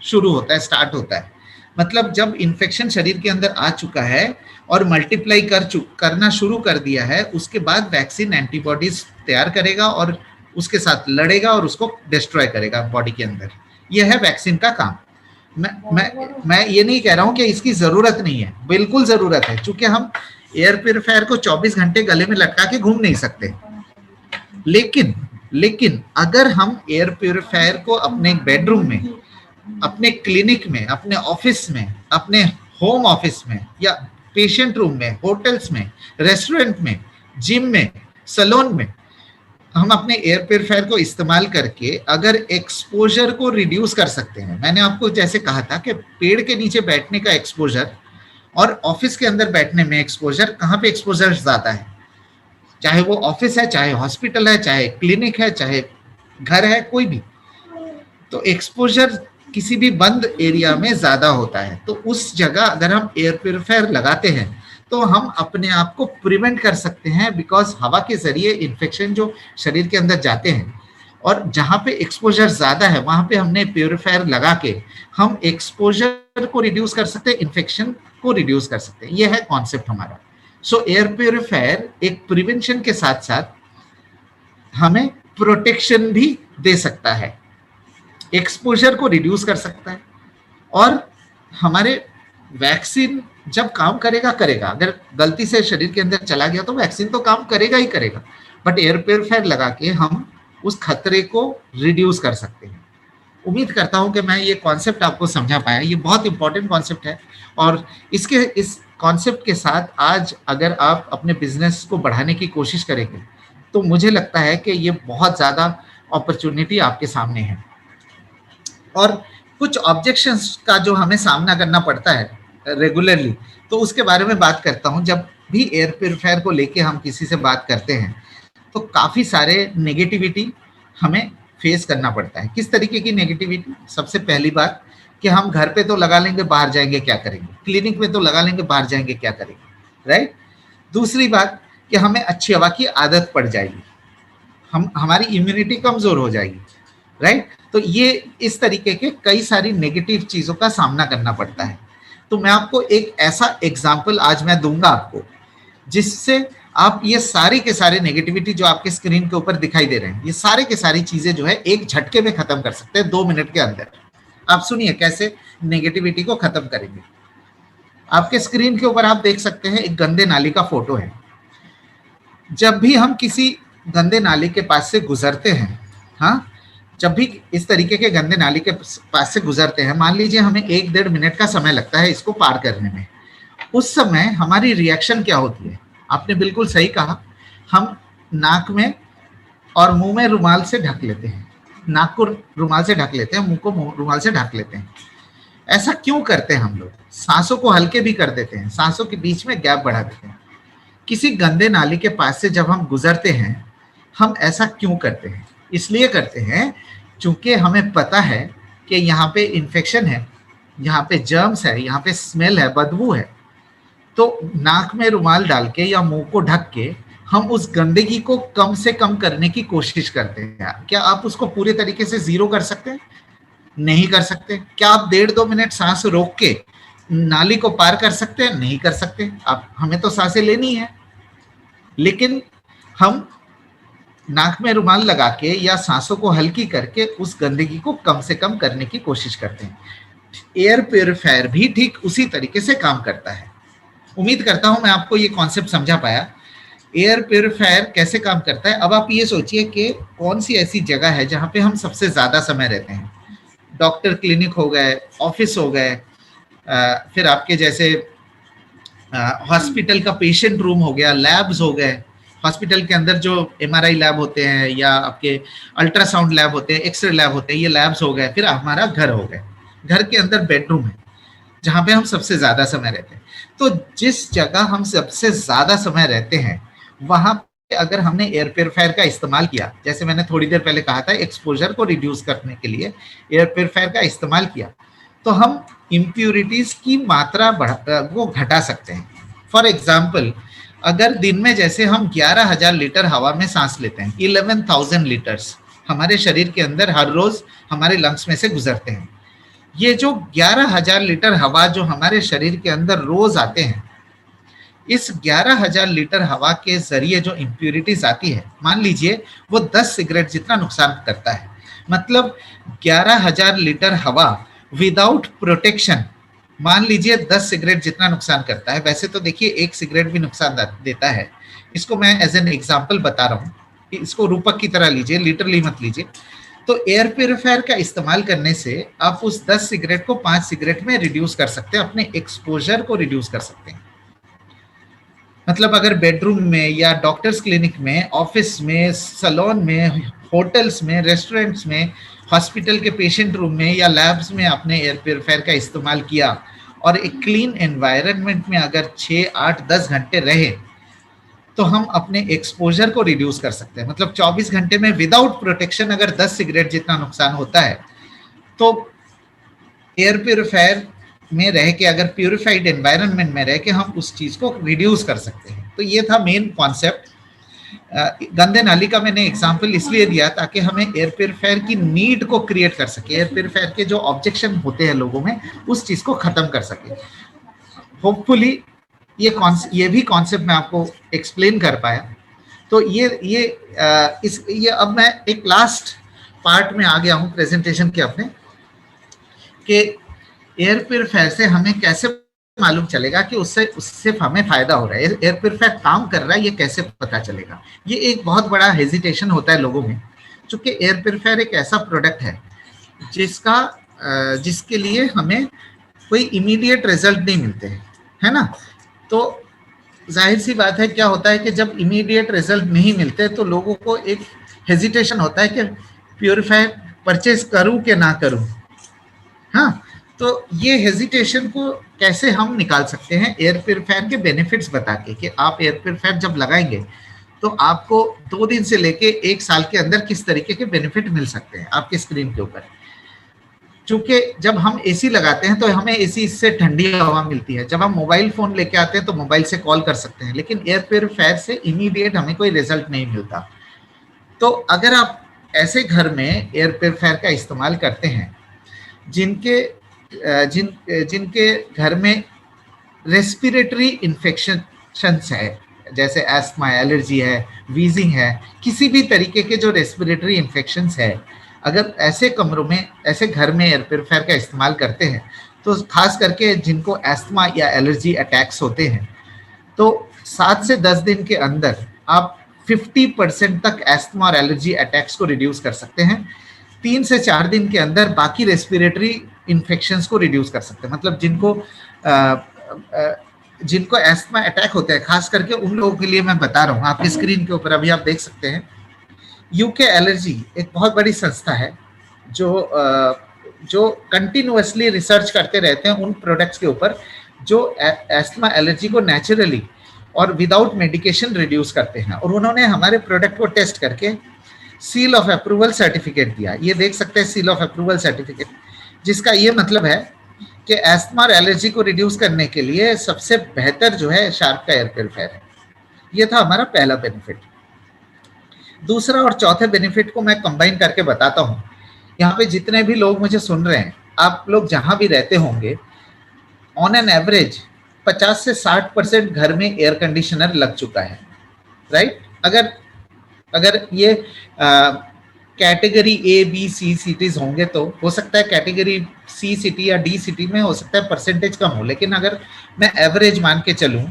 शुरू होता है, स्टार्ट होता है। मतलब जब इन्फेक्शन शरीर के अंदर आ चुका है और मल्टीप्लाई करना शुरू कर दिया है, उसके बाद वैक्सीन एंटीबॉडीज तैयार करेगा और उसके साथ लड़ेगा और उसको डिस्ट्रॉय करेगा बॉडी के अंदर। यह है वैक्सीन का काम। मैं ये नहीं कह रहा हूं कि इसकी जरूरत नहीं है, बिल्कुल जरूरत है। चूंकि हम एयर प्योरीफायर को 24 घंटे गले में लटका के घूम नहीं सकते, लेकिन अगर हम एयर प्योरीफायर को अपने बेडरूम में, अपने क्लिनिक में, अपने ऑफिस में, अपने होम ऑफिस में, या पेशेंट रूम में, होटल्स में, रेस्टोरेंट में, जिम में, सैलून में, हम अपने एयर प्योरीफायर को इस्तेमाल करके अगर एक्सपोजर को रिड्यूस कर सकते हैं। मैंने आपको जैसे कहा था कि पेड़ के नीचे बैठने का एक्सपोजर और ऑफिस के अंदर बैठने में एक्सपोजर, कहाँ पे एक्सपोजर ज्यादा है, चाहे वो ऑफिस है, चाहे हॉस्पिटल है, चाहे क्लिनिक है, चाहे घर है, कोई भी। तो एक्सपोजर किसी भी बंद एरिया में ज्यादा होता है। तो उस जगह अगर हम एयर प्योरीफायर लगाते हैं तो हम अपने आप को प्रिवेंट कर सकते हैं, बिकॉज हवा के जरिए इन्फेक्शन जो शरीर के अंदर जाते हैं, और जहाँ पे एक्सपोजर ज्यादा है वहां पे हमने प्योरीफायर लगा के हम एक्सपोजर को रिड्यूस कर सकते हैं, इन्फेक्शन को रिड्यूस कर सकते हैं। यह है कॉन्सेप्ट हमारा। सो एयर प्योरीफायर एक प्रिवेंशन के साथ साथ हमें प्रोटेक्शन भी दे सकता है, एक्सपोजर को रिड्यूस कर सकता है। और हमारे वैक्सीन जब काम करेगा, अगर गलती से शरीर के अंदर चला गया तो वैक्सीन तो काम करेगा ही करेगा, बट एयर प्योरीफायर लगा के हम उस खतरे को रिड्यूस कर सकते हैं। उम्मीद करता हूं कि मैं ये कॉन्सेप्ट आपको समझा पाया। ये बहुत इंपॉर्टेंट कॉन्सेप्ट है और इस कॉन्सेप्ट के साथ आज अगर आप अपने बिजनेस को बढ़ाने की कोशिश करेंगे तो मुझे लगता है कि ये बहुत ज़्यादा अपॉर्चुनिटी आपके सामने है। और कुछ ऑब्जेक्शंस का जो हमें सामना करना पड़ता है रेगुलरली, तो उसके बारे में बात करता हूं। जब भी एयर प्योरीफायर को लेके हम किसी से बात करते हैं तो काफ़ी सारे नेगेटिविटी हमें फेस करना पड़ता है। किस तरीके की नेगेटिविटी? सबसे पहली बात कि हम घर पे तो लगा लेंगे, बाहर जाएंगे क्या करेंगे, क्लिनिक में तो लगा लेंगे, बाहर जाएंगे क्या करेंगे, राइट। दूसरी बात कि हमें अच्छी हवा की आदत पड़ जाएगी, हमारी इम्यूनिटी कमजोर हो जाएगी, राइट। तो ये इस तरीके के कई सारी नेगेटिव चीजों का सामना करना पड़ता है। तो मैं आपको एक ऐसा एग्जाम्पल आज मैं दूंगा आपको, जिससे आप ये सारे के सारे नेगेटिविटी जो आपके स्क्रीन के ऊपर दिखाई दे रहे हैं, ये सारे के सारी चीजें जो है एक झटके में खत्म कर सकते हैं 2 मिनट के अंदर। आप सुनिए कैसे नेगेटिविटी को खत्म करेंगे। आपके स्क्रीन के ऊपर आप देख सकते हैं एक गंदे नाली का फोटो है। जब भी हम किसी गंदे नाली के पास से गुजरते हैं, हाँ, जब भी इस तरीके के गंदे नाली के पास से गुजरते हैं, मान लीजिए हमें 1-1.5 मिनट का समय लगता है इसको पार करने में, उस समय हमारी रिएक्शन क्या होती है? आपने बिल्कुल सही कहा, हम नाक में और मुंह में रुमाल से ढक लेते हैं, नाक को रुमाल से ढक लेते हैं, मुंह को रुमाल से ढक लेते हैं। ऐसा क्यों करते हैं हम लोग? सांसों को हल्के भी कर देते हैं, सांसों के बीच में गैप बढ़ा देते हैं। किसी गंदे नाली के पास से जब हम गुजरते हैं, हम ऐसा क्यों करते हैं? इसलिए करते हैं क्योंकि हमें पता है कि यहाँ पे इन्फेक्शन है, यहाँ पे जर्म्स है, यहाँ पे स्मेल है, बदबू है। तो नाक में रुमाल डाल के या मुंह को ढक के हम उस गंदगी को कम से कम करने की कोशिश करते हैं। क्या आप उसको पूरे तरीके से जीरो कर सकते हैं? नहीं कर सकते। क्या आप 1.5-2 मिनट सांस रोक के नाली को पार कर सकते हैं? नहीं कर सकते। आप हमें तो सांसें लेनी है, लेकिन हम नाक में रुमाल लगा के या सांसों को हल्की करके उस गंदगी को कम से कम करने की कोशिश करते हैं। एयर प्योरीफायर भी ठीक उसी तरीके से काम करता है। उम्मीद करता हूं मैं आपको ये कॉन्सेप्ट समझा पाया। एयर प्योरीफायर कैसे काम करता है। अब आप ये सोचिए कि कौन सी ऐसी जगह है जहां पे हम सबसे ज्यादा समय रहते हैं। डॉक्टर क्लिनिक हो गए, ऑफिस हो गए, फिर आपके जैसे हॉस्पिटल का पेशेंट रूम हो गया, लैब्स हो गए, हॉस्पिटल के अंदर जो MRI लैब होते हैं या आपके अल्ट्रासाउंड लैब होते हैं, एक्सरे लैब होते हैं, ये लैब्स हो गए। फिर हमारा घर हो गए, घर के अंदर बेडरूम है जहाँ पे हम सबसे ज्यादा समय रहते हैं। तो जिस जगह हम सबसे ज्यादा समय रहते हैं वहां पे अगर हमने एयर प्योरीफायर का इस्तेमाल किया, जैसे मैंने थोड़ी देर पहले कहा था, एक्सपोजर को रिड्यूस करने के लिए एयर प्योरीफायर का इस्तेमाल किया, तो हम इम्प्यूरिटीज की मात्रा वो घटा सकते हैं। फॉर एग्जाम्पल, अगर दिन में जैसे हम 11,000 लीटर हवा में सांस लेते हैं, 11,000 लीटर्स हमारे शरीर के अंदर हर रोज हमारे लंग्स में से गुजरते हैं। ये जो 11,000 लीटर हवा जो हमारे शरीर के अंदर रोज आते हैं, इस 11,000 लीटर हवा के जरिए जो इम्प्यूरिटीज आती है, मान लीजिए वो 10 सिगरेट जितना नुकसान करता है। मतलब 11,000 लीटर हवा विदाउट प्रोटेक्शन मान लीजिए 10 सिगरेट जितना नुकसान करता है। वैसे तो देखिए एक सिगरेट भी नुकसान देता है, इसको मैं एज एन एग्जाम्पल बता रहा हूँ, इसको रूपक की तरह लीजिए, लिटरली मत लीजिए। तो एयर प्योरीफायर का इस्तेमाल करने से आप उस 10 सिगरेट को 5 सिगरेट में रिड्यूस कर सकते हैं, अपने एक्सपोजर को रिड्यूस कर सकते हैं। मतलब अगर बेडरूम में या डॉक्टर्स क्लिनिक में, ऑफिस में, सैलून में, होटल्स में, रेस्टोरेंट्स में, हॉस्पिटल के पेशेंट रूम में या लैब्स में आपने एयर प्योरीफायर का इस्तेमाल किया और एक क्लीन एनवायरनमेंट में अगर 6, 8, 10 घंटे रहे, तो हम अपने एक्सपोजर को रिड्यूस कर सकते हैं। मतलब 24 घंटे में विदाउट प्रोटेक्शन अगर 10 सिगरेट जितना नुकसान होता है, तो एयर प्योरीफायर में रह के, अगर प्योरीफाइड एनवायरनमेंट में रह के हम उस चीज को रिड्यूस कर सकते हैं। तो ये था मेन कॉन्सेप्ट। गंदे नाली का मैंने एग्जांपल इसलिए दिया ताकि हमें एयर प्योरीफायर की नीड को क्रिएट कर सके, एयर प्योरीफायर के जो ऑब्जेक्शन होते हैं लोगों में, उस चीज को खत्म कर सके। होपफुली ये भी कॉन्सेप्ट मैं आपको एक्सप्लेन कर पाया। तो ये अब मैं एक लास्ट पार्ट में आ गया हूँ प्रेजेंटेशन के अपने, कि एयर प्योरीफायर से हमें कैसे मालूम चलेगा कि उससे हमें फायदा हो रहा है, एयर प्योरीफायर काम कर रहा है, ये कैसे पता चलेगा। ये एक बहुत बड़ा हेजिटेशन होता है लोगों में, चूंकि एयर प्योरीफायर एक ऐसा प्रोडक्ट है जिसके लिए हमें कोई इमीडिएट रिजल्ट नहीं मिलते हैं, है ना। तो जाहिर सी बात है, क्या होता है कि जब इमीडिएट रिजल्ट नहीं मिलते तो लोगों को एक हेजिटेशन होता है कि प्योरीफायर परचेज करूं कि ना करूं। हाँ, तो ये हेजिटेशन को कैसे हम निकाल सकते हैं एयर प्योरीफायर के बेनिफिट्स बता के, कि आप एयर प्योरीफायर जब लगाएंगे तो आपको 2 दिन से लेके 1 साल के अंदर किस तरीके के बेनिफिट मिल सकते हैं आपके स्क्रीन के ऊपर। चूंकि जब हम एसी लगाते हैं तो हमें एसी से ठंडी हवा मिलती है, जब हम मोबाइल फोन लेके आते हैं तो मोबाइल से कॉल कर सकते हैं, लेकिन एयर प्योरीफायर से इमीडिएट हमें कोई रिजल्ट नहीं मिलता। तो अगर आप ऐसे घर में एयर प्योरीफायर का इस्तेमाल करते हैं जिनके घर में रेस्पिरेटरी इन्फेक्शंस है, जैसे एस्थमा, एलर्जी है, वीजिंग है, किसी भी तरीके के जो रेस्पिरेटरी इन्फेक्शंस है, अगर ऐसे कमरों में, ऐसे घर में एयर प्योरीफायर का इस्तेमाल करते हैं, तो खास करके जिनको एस्थमा या एलर्जी अटैक्स होते हैं, तो 7 से 10 दिन के अंदर आप 50% तक एस्थमा और एलर्जी अटैक्स को रिड्यूस कर सकते हैं। 3 से 4 दिन के अंदर बाकी रेस्पिरेटरी इन्फेक्शंस को रिड्यूस कर सकते हैं। मतलब जिनको एस्थमा अटैक होते हैं, खास करके उन लोगों के लिए मैं बता रहा हूँ, आपकी स्क्रीन के ऊपर अभी आप देख सकते हैं, यूके एलर्जी एक बहुत बड़ी संस्था है जो कंटिन्यूअसली रिसर्च करते रहते हैं उन प्रोडक्ट्स के ऊपर जो एस्थमा एलर्जी को नेचुरली और विदाउट मेडिकेशन रिड्यूस करते हैं। और उन्होंने हमारे प्रोडक्ट को टेस्ट करके सील ऑफ अप्रूवल सर्टिफिकेट दिया। ये देख सकते हैं सील ऑफ अप्रूवल सर्टिफिकेट, जिसका ये मतलब है कि एस्थमा और एलर्जी को रिड्यूस करने के लिए सबसे बेहतर जो है शार्प का एयर प्योरीफायर है। ये था हमारा पहला बेनिफिट। दूसरा और चौथे बेनिफिट को मैं कंबाइन करके बताता हूँ। यहाँ पे जितने भी लोग मुझे सुन रहे हैं, आप लोग जहाँ भी रहते होंगे, ऑन एन एवरेज 50 से 60% घर में एयर कंडीशनर लग चुका है, राइट। अगर ये category A B C cities होंगे तो हो सकता है कैटेगरी सी सिटी या डी सिटी में हो सकता है परसेंटेज कम हो, लेकिन अगर मैं एवरेज मान के चलूं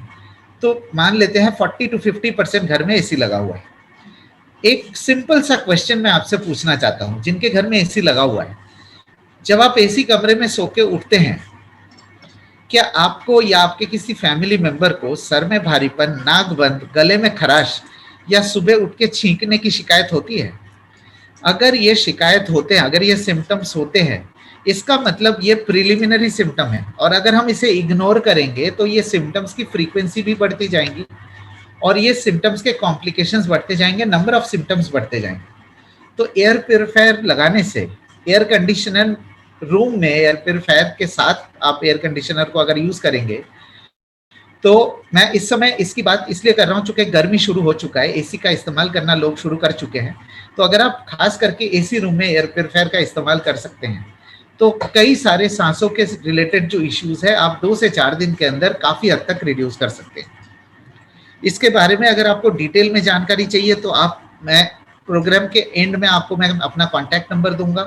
तो मान लेते हैं 40 to 50% घर में एसी लगा हुआ है। एक सिंपल सा क्वेश्चन मैं आपसे पूछना चाहता हूं, जिनके घर में एसी लगा हुआ है, जब आप एसी कमरे में सो के उठते हैं, क्या आपको या आपके किसी फैमिली मेंबर को सर में भारीपन, नाक बंद, गले में खराश या सुबह उठ के छींकने की शिकायत होती है? अगर ये शिकायत होते हैं, अगर ये सिम्टम्स होते हैं, इसका मतलब ये प्रिलिमिनरी सिम्टम है, और अगर हम इसे इग्नोर करेंगे तो ये सिम्टम्स की फ्रीक्वेंसी भी बढ़ती जाएंगी और ये सिम्टम्स के कॉम्प्लिकेशंस बढ़ते जाएंगे, नंबर ऑफ सिम्टम्स बढ़ते जाएंगे। तो एयर प्योरीफायर लगाने से, एयर कंडीशनर रूम में एयर प्योरीफायर के साथ आप एयर कंडीशनर को अगर यूज करेंगे, तो मैं इस समय इसकी बात इसलिए कर रहा हूं चूंकि गर्मी शुरू हो चुका है, एसी का इस्तेमाल करना लोग शुरू कर चुके हैं। तो अगर आप खास करके एसी रूम में एयर प्योरीफायर का इस्तेमाल कर सकते हैं, तो कई सारे सांसों के रिलेटेड जो इश्यूज है, आप 2 से 4 दिन के अंदर काफी हद तक रिड्यूस कर सकते हैं। इसके बारे में अगर आपको डिटेल में जानकारी चाहिए तो मैं प्रोग्राम के एंड में आपको मैं अपना कॉन्टैक्ट नंबर दूंगा।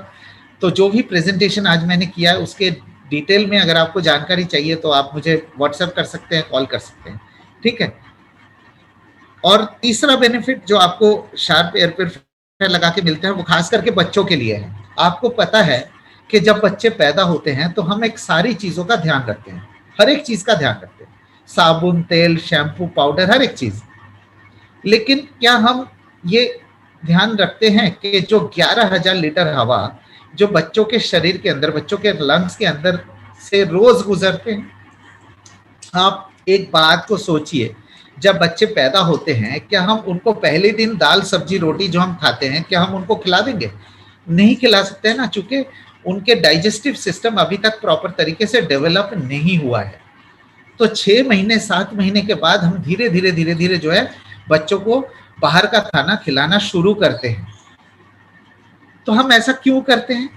तो जो भी प्रेजेंटेशन आज मैंने किया है उसके डिटेल में अगर आपको जानकारी चाहिए तो आप मुझे व्हाट्सएप कर सकते हैं, कॉल कर सकते हैं, ठीक है। और तीसरा बेनिफिट जो आपको शार्प एयर प्योरीफायर लगा के मिलता है वो खास करके बच्चों के लिए है। आपको पता है कि जब बच्चे पैदा होते हैं तो हम एक सारी चीजों का ध्यान रखते हैं, हर एक चीज का ध्यान रखते हैं, साबुन, तेल, शैम्पू, पाउडर, हर एक चीज। लेकिन क्या हम ये ध्यान रखते हैं कि जो 11,000 लीटर हवा जो बच्चों के शरीर के अंदर, बच्चों के लंग्स के अंदर से रोज गुजरते हैं? आप एक बात को सोचिए, जब बच्चे पैदा होते हैं, क्या हम उनको पहले दिन दाल सब्जी रोटी जो हम खाते हैं, क्या हम उनको खिला देंगे? नहीं खिला सकते हैं ना, चूंकि उनके डाइजेस्टिव सिस्टम अभी तक प्रॉपर तरीके से डेवलप नहीं हुआ है। तो 6 महीने 7 महीने के बाद हम धीरे धीरे जो है बच्चों को बाहर का खाना खिलाना शुरू करते हैं। तो हम ऐसा क्यों करते हैं?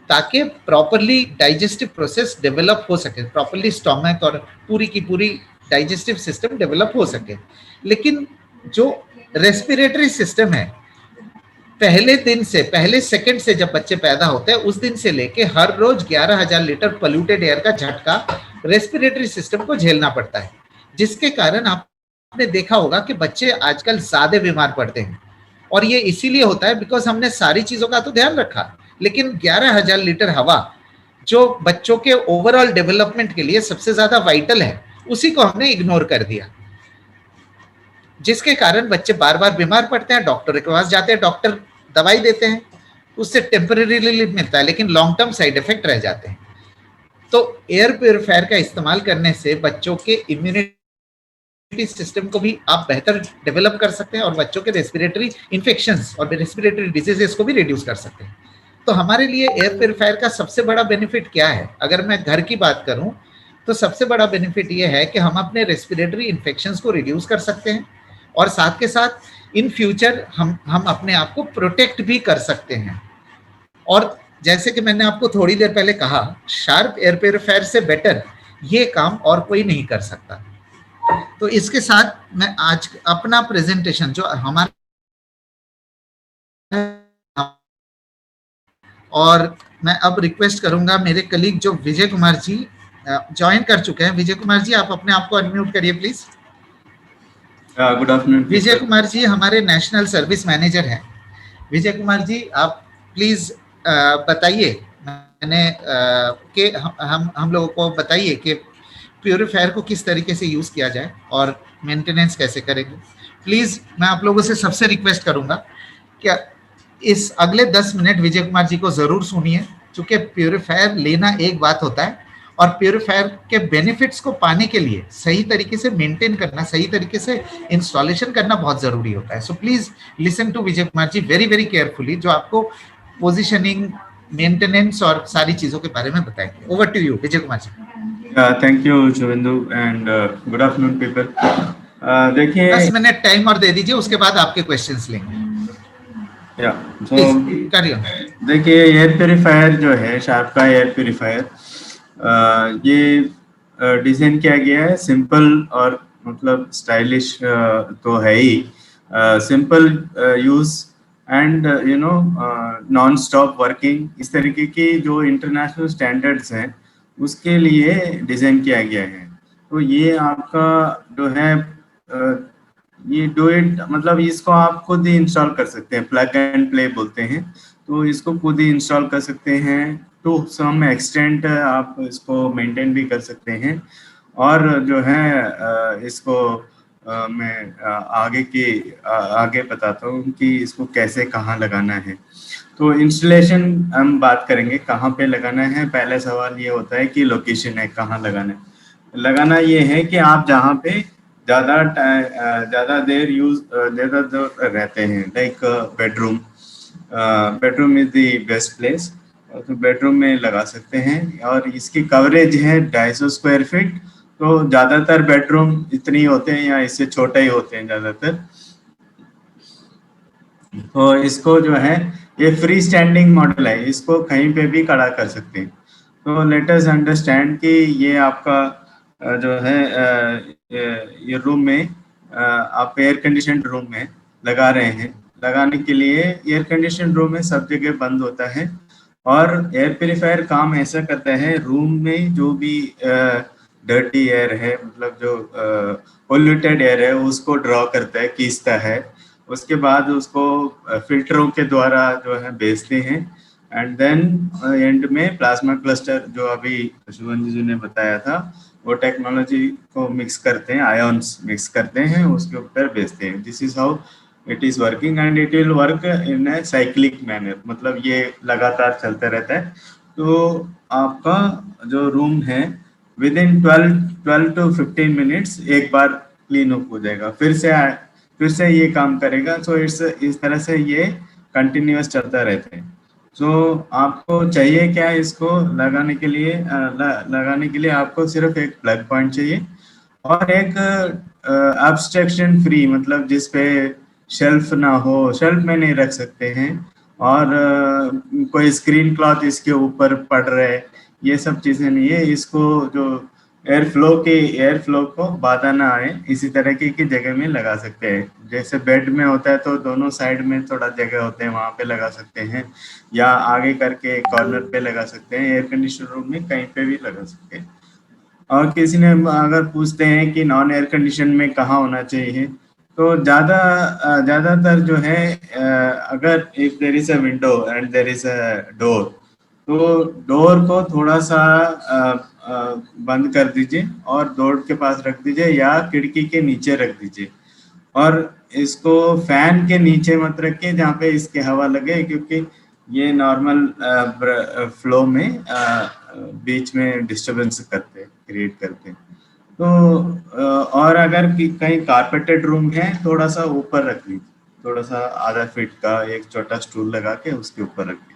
ताकि प्रॉपरली डाइजेस्टिव प्रोसेस डेवलप हो सके, प्रॉपरली स्टोमक और पूरी की पूरी डाइजेस्टिव सिस्टम डेवलप हो सके। लेकिन जो रेस्पिरेटरी सिस्टम है, पहले सेकंड से जब बच्चे पैदा होते हैं उस दिन से लेके हर रोज 11,000 लीटर पोल्यूटेड एयर का झटका रेस्पिरेटरी सिस्टम को झेलना पड़ता है, जिसके कारण आपने देखा होगा कि बच्चे आजकल ज्यादा बीमार पड़ते हैं। और ये इसीलिए होता है बिकॉज हमने सारी चीजों का तो ध्यान रखा, लेकिन 11,000 लीटर हवा जो बच्चों के ओवरऑल डेवलपमेंट के लिए सबसे ज्यादा वाइटल है, उसी को हमने इग्नोर कर दिया, जिसके कारण बच्चे बार बार बीमार पड़ते हैं, डॉक्टर के पास जाते हैं, डॉक्टर दवाई देते हैं, उससे टेम्पररी रिलीफ मिलता है, लेकिन लॉन्ग टर्म साइड इफेक्ट रह जाते हैं। तो एयर प्योरीफायर का इस्तेमाल करने से बच्चों के इम्यूनिटी सिस्टम को भी आप बेहतर डेवलप कर सकते हैं और बच्चों के रेस्पिरेटरी इन्फेक्शंस और रेस्पिरेटरी डिजीजेस को भी रिड्यूस कर सकते हैं। तो हमारे लिए एयर प्योरीफायर का सबसे बड़ा बेनिफिट क्या है? अगर मैं घर की बात करूं तो सबसे बड़ा बेनिफिट ये है कि हम अपने रेस्पिरेटरी इन्फेक्शंस को रिड्यूस कर सकते हैं और साथ के साथ इन फ्यूचर हम अपने आप को प्रोटेक्ट भी कर सकते हैं। और जैसे कि मैंने आपको थोड़ी देर पहले कहा, शार्प एयर प्योरीफायर से बेटर ये काम और कोई नहीं कर सकता। तो इसके साथ मैं आज अपना प्रेजेंटेशन जो हमारा, और मैं अब रिक्वेस्ट करूंगा मेरे कलीग जो विजय कुमार जी ज्वाइन कर चुके हैं। विजय कुमार जी, आप अपने आप को अनम्यूट करिए please. Good afternoon. Vijay Kumar ji हमारे नेशनल सर्विस मैनेजर हैं। विजय कुमार जी, आप प्लीज बताइए, मैंने कि हम लोगों को बताइए कि प्यूरीफायर को किस तरीके से यूज किया जाए और मेंटेनेंस कैसे करेंगे। प्लीज मैं आप लोगों से सबसे रिक्वेस्ट करूंगा कि इस अगले 10 मिनट विजय कुमार जी को जरूर सुनिए, क्योंकि प्यूरीफायर लेना एक बात होता है और प्यूरीफायर के बेनिफिट्स को पाने के लिए सही तरीके से मेंटेन करना, सही तरीके से इंस्टॉलेशन करना बहुत जरूरी होता है। So please listen to Vijay Kumar ji very very carefully, जो आपको पोजीशनिंग, मेंटेनेंस और सारी चीजों के बारे में बताएंगे। Over to you Vijay Kumar ji. Thank you Shubhendu and good afternoon people. देखिए 10 मिनट टाइम और दे दीजिए, उसके बाद आपके क्वेश्चंस लेंगे। देखिए एयर प्योरीफायर जो है, शार्प का एयर प्योरीफायर, ये डिजाइन किया गया है सिंपल और मतलब स्टाइलिश तो है ही, simple use and you know non stop working, इस तरीके की जो इंटरनेशनल स्टैंडर्ड्स हैं उसके लिए डिजाइन किया गया है। तो ये आपका जो है ये डू इट, मतलब इसको आप खुद ही इंस्टॉल कर सकते हैं, प्लग एंड प्ले बोलते हैं। तो इसको खुद ही इंस्टॉल कर सकते हैं, टू सम एक्सटेंट आप इसको मेंटेन भी कर सकते हैं। और जो है इसको मैं आगे बताता हूँ कि इसको कैसे कहाँ लगाना है। तो इंस्टॉलेशन हम बात करेंगे कहाँ पे लगाना है। पहले सवाल ये होता है कि लोकेशन है, कहाँ लगाना है। लगाना ये है कि आप जहाँ पे ज़्यादा देर रहते हैं, like bedroom is the best place, तो बेडरूम में लगा सकते हैं। और इसकी कवरेज है 250 स्क्वायर फीट, तो ज़्यादातर बेडरूम इतने ही होते हैं या इससे छोटे ही होते हैं ज़्यादातर। तो इसको जो है ये फ्री स्टैंडिंग मॉडल है, इसको कहीं पे भी खड़ा कर सकते हैं। तो लेट अस अंडरस्टैंड कि ये आपका जो है ये रूम में आप एयर कंडीशन रूम में लगा रहे हैं। लगाने के लिए एयर कंडीशन रूम में सब जगह बंद होता है और एयर प्योरीफायर काम ऐसा करता है, रूम में जो भी डर्टी एयर है, मतलब जो पोल्यूटेड एयर है, उसको ड्रॉ करता है, खींचता है। उसके बाद उसको फिल्टरों के द्वारा जो है भेजते हैं एंड देन एंड में प्लाज्मा क्लस्टर जो अभी शुभन जी ने बताया था, वो टेक्नोलॉजी को मिक्स करते हैं, आयन्स मिक्स करते हैं, उसके ऊपर भेजते हैं। This is how it is working and it will work in a cyclic manner, मतलब ये लगातार चलते रहता है। तो आपका जो रूम है विद इन 12 to 15 मिनट्स एक बार क्लीन अप हो जाएगा, फिर से ये काम करेगा। सो इस तरह से ये कंटिन्यूअस चलता रहता है। सो आपको चाहिए क्या, इसको लगाने के लिए लगाने के लिए आपको सिर्फ एक प्लग पॉइंट चाहिए और एक एब्स्ट्रैक्शन फ्री, मतलब जिस पे शेल्फ ना हो, शेल्फ में नहीं रख सकते हैं, और कोई स्क्रीन क्लॉथ इसके ऊपर पड़ रहे, ये सब चीजें नहीं है। इसको जो एयर फ्लो को बाधा ना आए, इसी तरह की जगह में लगा सकते हैं। जैसे बेड में होता है तो दोनों साइड में थोड़ा जगह होते हैं, वहां पे लगा सकते हैं, या आगे करके कॉर्नर पे लगा सकते हैं। एयर कंडीशन रूम में कहीं पे भी लगा सकते हैं। और किसी ने अगर पूछते हैं कि नॉन एयर कंडीशन में कहाँ होना चाहिए, तो ज्यादातर जो है अगर if there is a window and there is a door, तो डोर को थोड़ा सा बंद कर दीजिए और डोर के पास रख दीजिए या खिड़की के नीचे रख दीजिए। और इसको फैन के नीचे मत रखिए जहाँ पे इसके हवा लगे, क्योंकि ये नॉर्मल फ्लो में बीच में डिस्टरबेंस करते हैं, क्रिएट करते हैं। तो और अगर कहीं कारपेटेड रूम है, थोड़ा सा ऊपर रख लीजिए, थोड़ा सा आधा फीट का एक छोटा स्टूल लगा के उसके ऊपर रख लीजिए।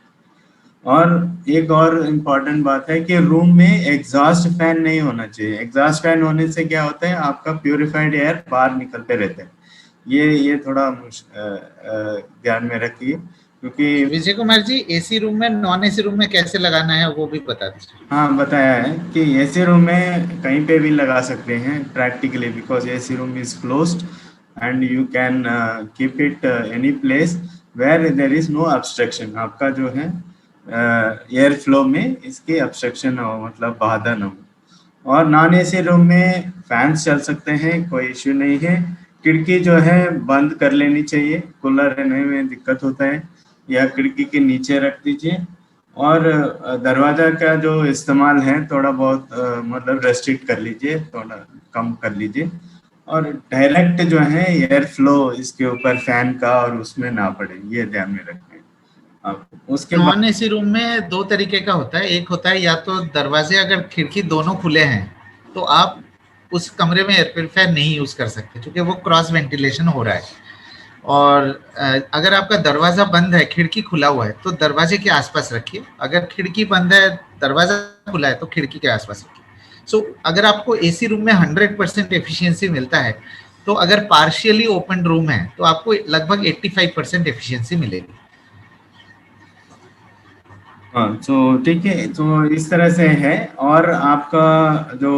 और एक और इम्पॉर्टेंट बात है कि रूम में एग्जॉस्ट फैन नहीं होना चाहिए। एग्जॉस्ट फैन होने से क्या होता है, आपका प्यूरिफाइड एयर बाहर निकलते रहते हैं। ये थोड़ा ध्यान में रखिए, क्योंकि विजय कुमार जी, एसी रूम में नॉन एसी रूम में कैसे लगाना है वो भी बता दीजिए। हाँ बताया है कि एसी रूम में कहीं पे भी लगा सकते हैं practically, because AC room is closed and you can keep it any place where there is no obstruction. आपका जो है एयर फ्लो में इसकी ऑब्स्ट्रक्शन हो, मतलब बाधा न हो। और नॉन एसी रूम में फैंस चल सकते हैं, कोई इश्यू नहीं है। खिड़की जो है बंद कर लेनी चाहिए, कूलर रहने में दिक्कत होता है, या खिड़की के नीचे रख दीजिए। और दरवाजा का जो इस्तेमाल है थोड़ा बहुत मतलब रेस्ट्रिक्ट कर लीजिए, थोड़ा कम कर लीजिए। और डायरेक्ट जो है एयर फ्लो इसके ऊपर फैन का और उसमें ना पड़े, ये ध्यान में रखें आप। उसके बाद नॉन एसी रूम में दो तरीके का होता है। एक होता है या तो दरवाजे अगर खिड़की दोनों खुले हैं तो आप उस कमरे में एयर प्योरीफायर नहीं यूज कर सकते क्योंकि वो क्रॉस वेंटिलेशन हो रहा है। और अगर आपका दरवाजा बंद है, खिड़की खुला हुआ है, तो दरवाजे के आसपास रखिए। अगर खिड़की बंद है, दरवाजा खुला है, तो खिड़की के आसपास रखिए। सो अगर आपको एसी रूम में 100% एफिशिएंसी मिलता है, तो अगर पार्शियली ओपन रूम है तो आपको लगभग 85% एफिशिएंसी मिलेगी। हाँ, तो ठीक है, तो इस तरह से है। और आपका जो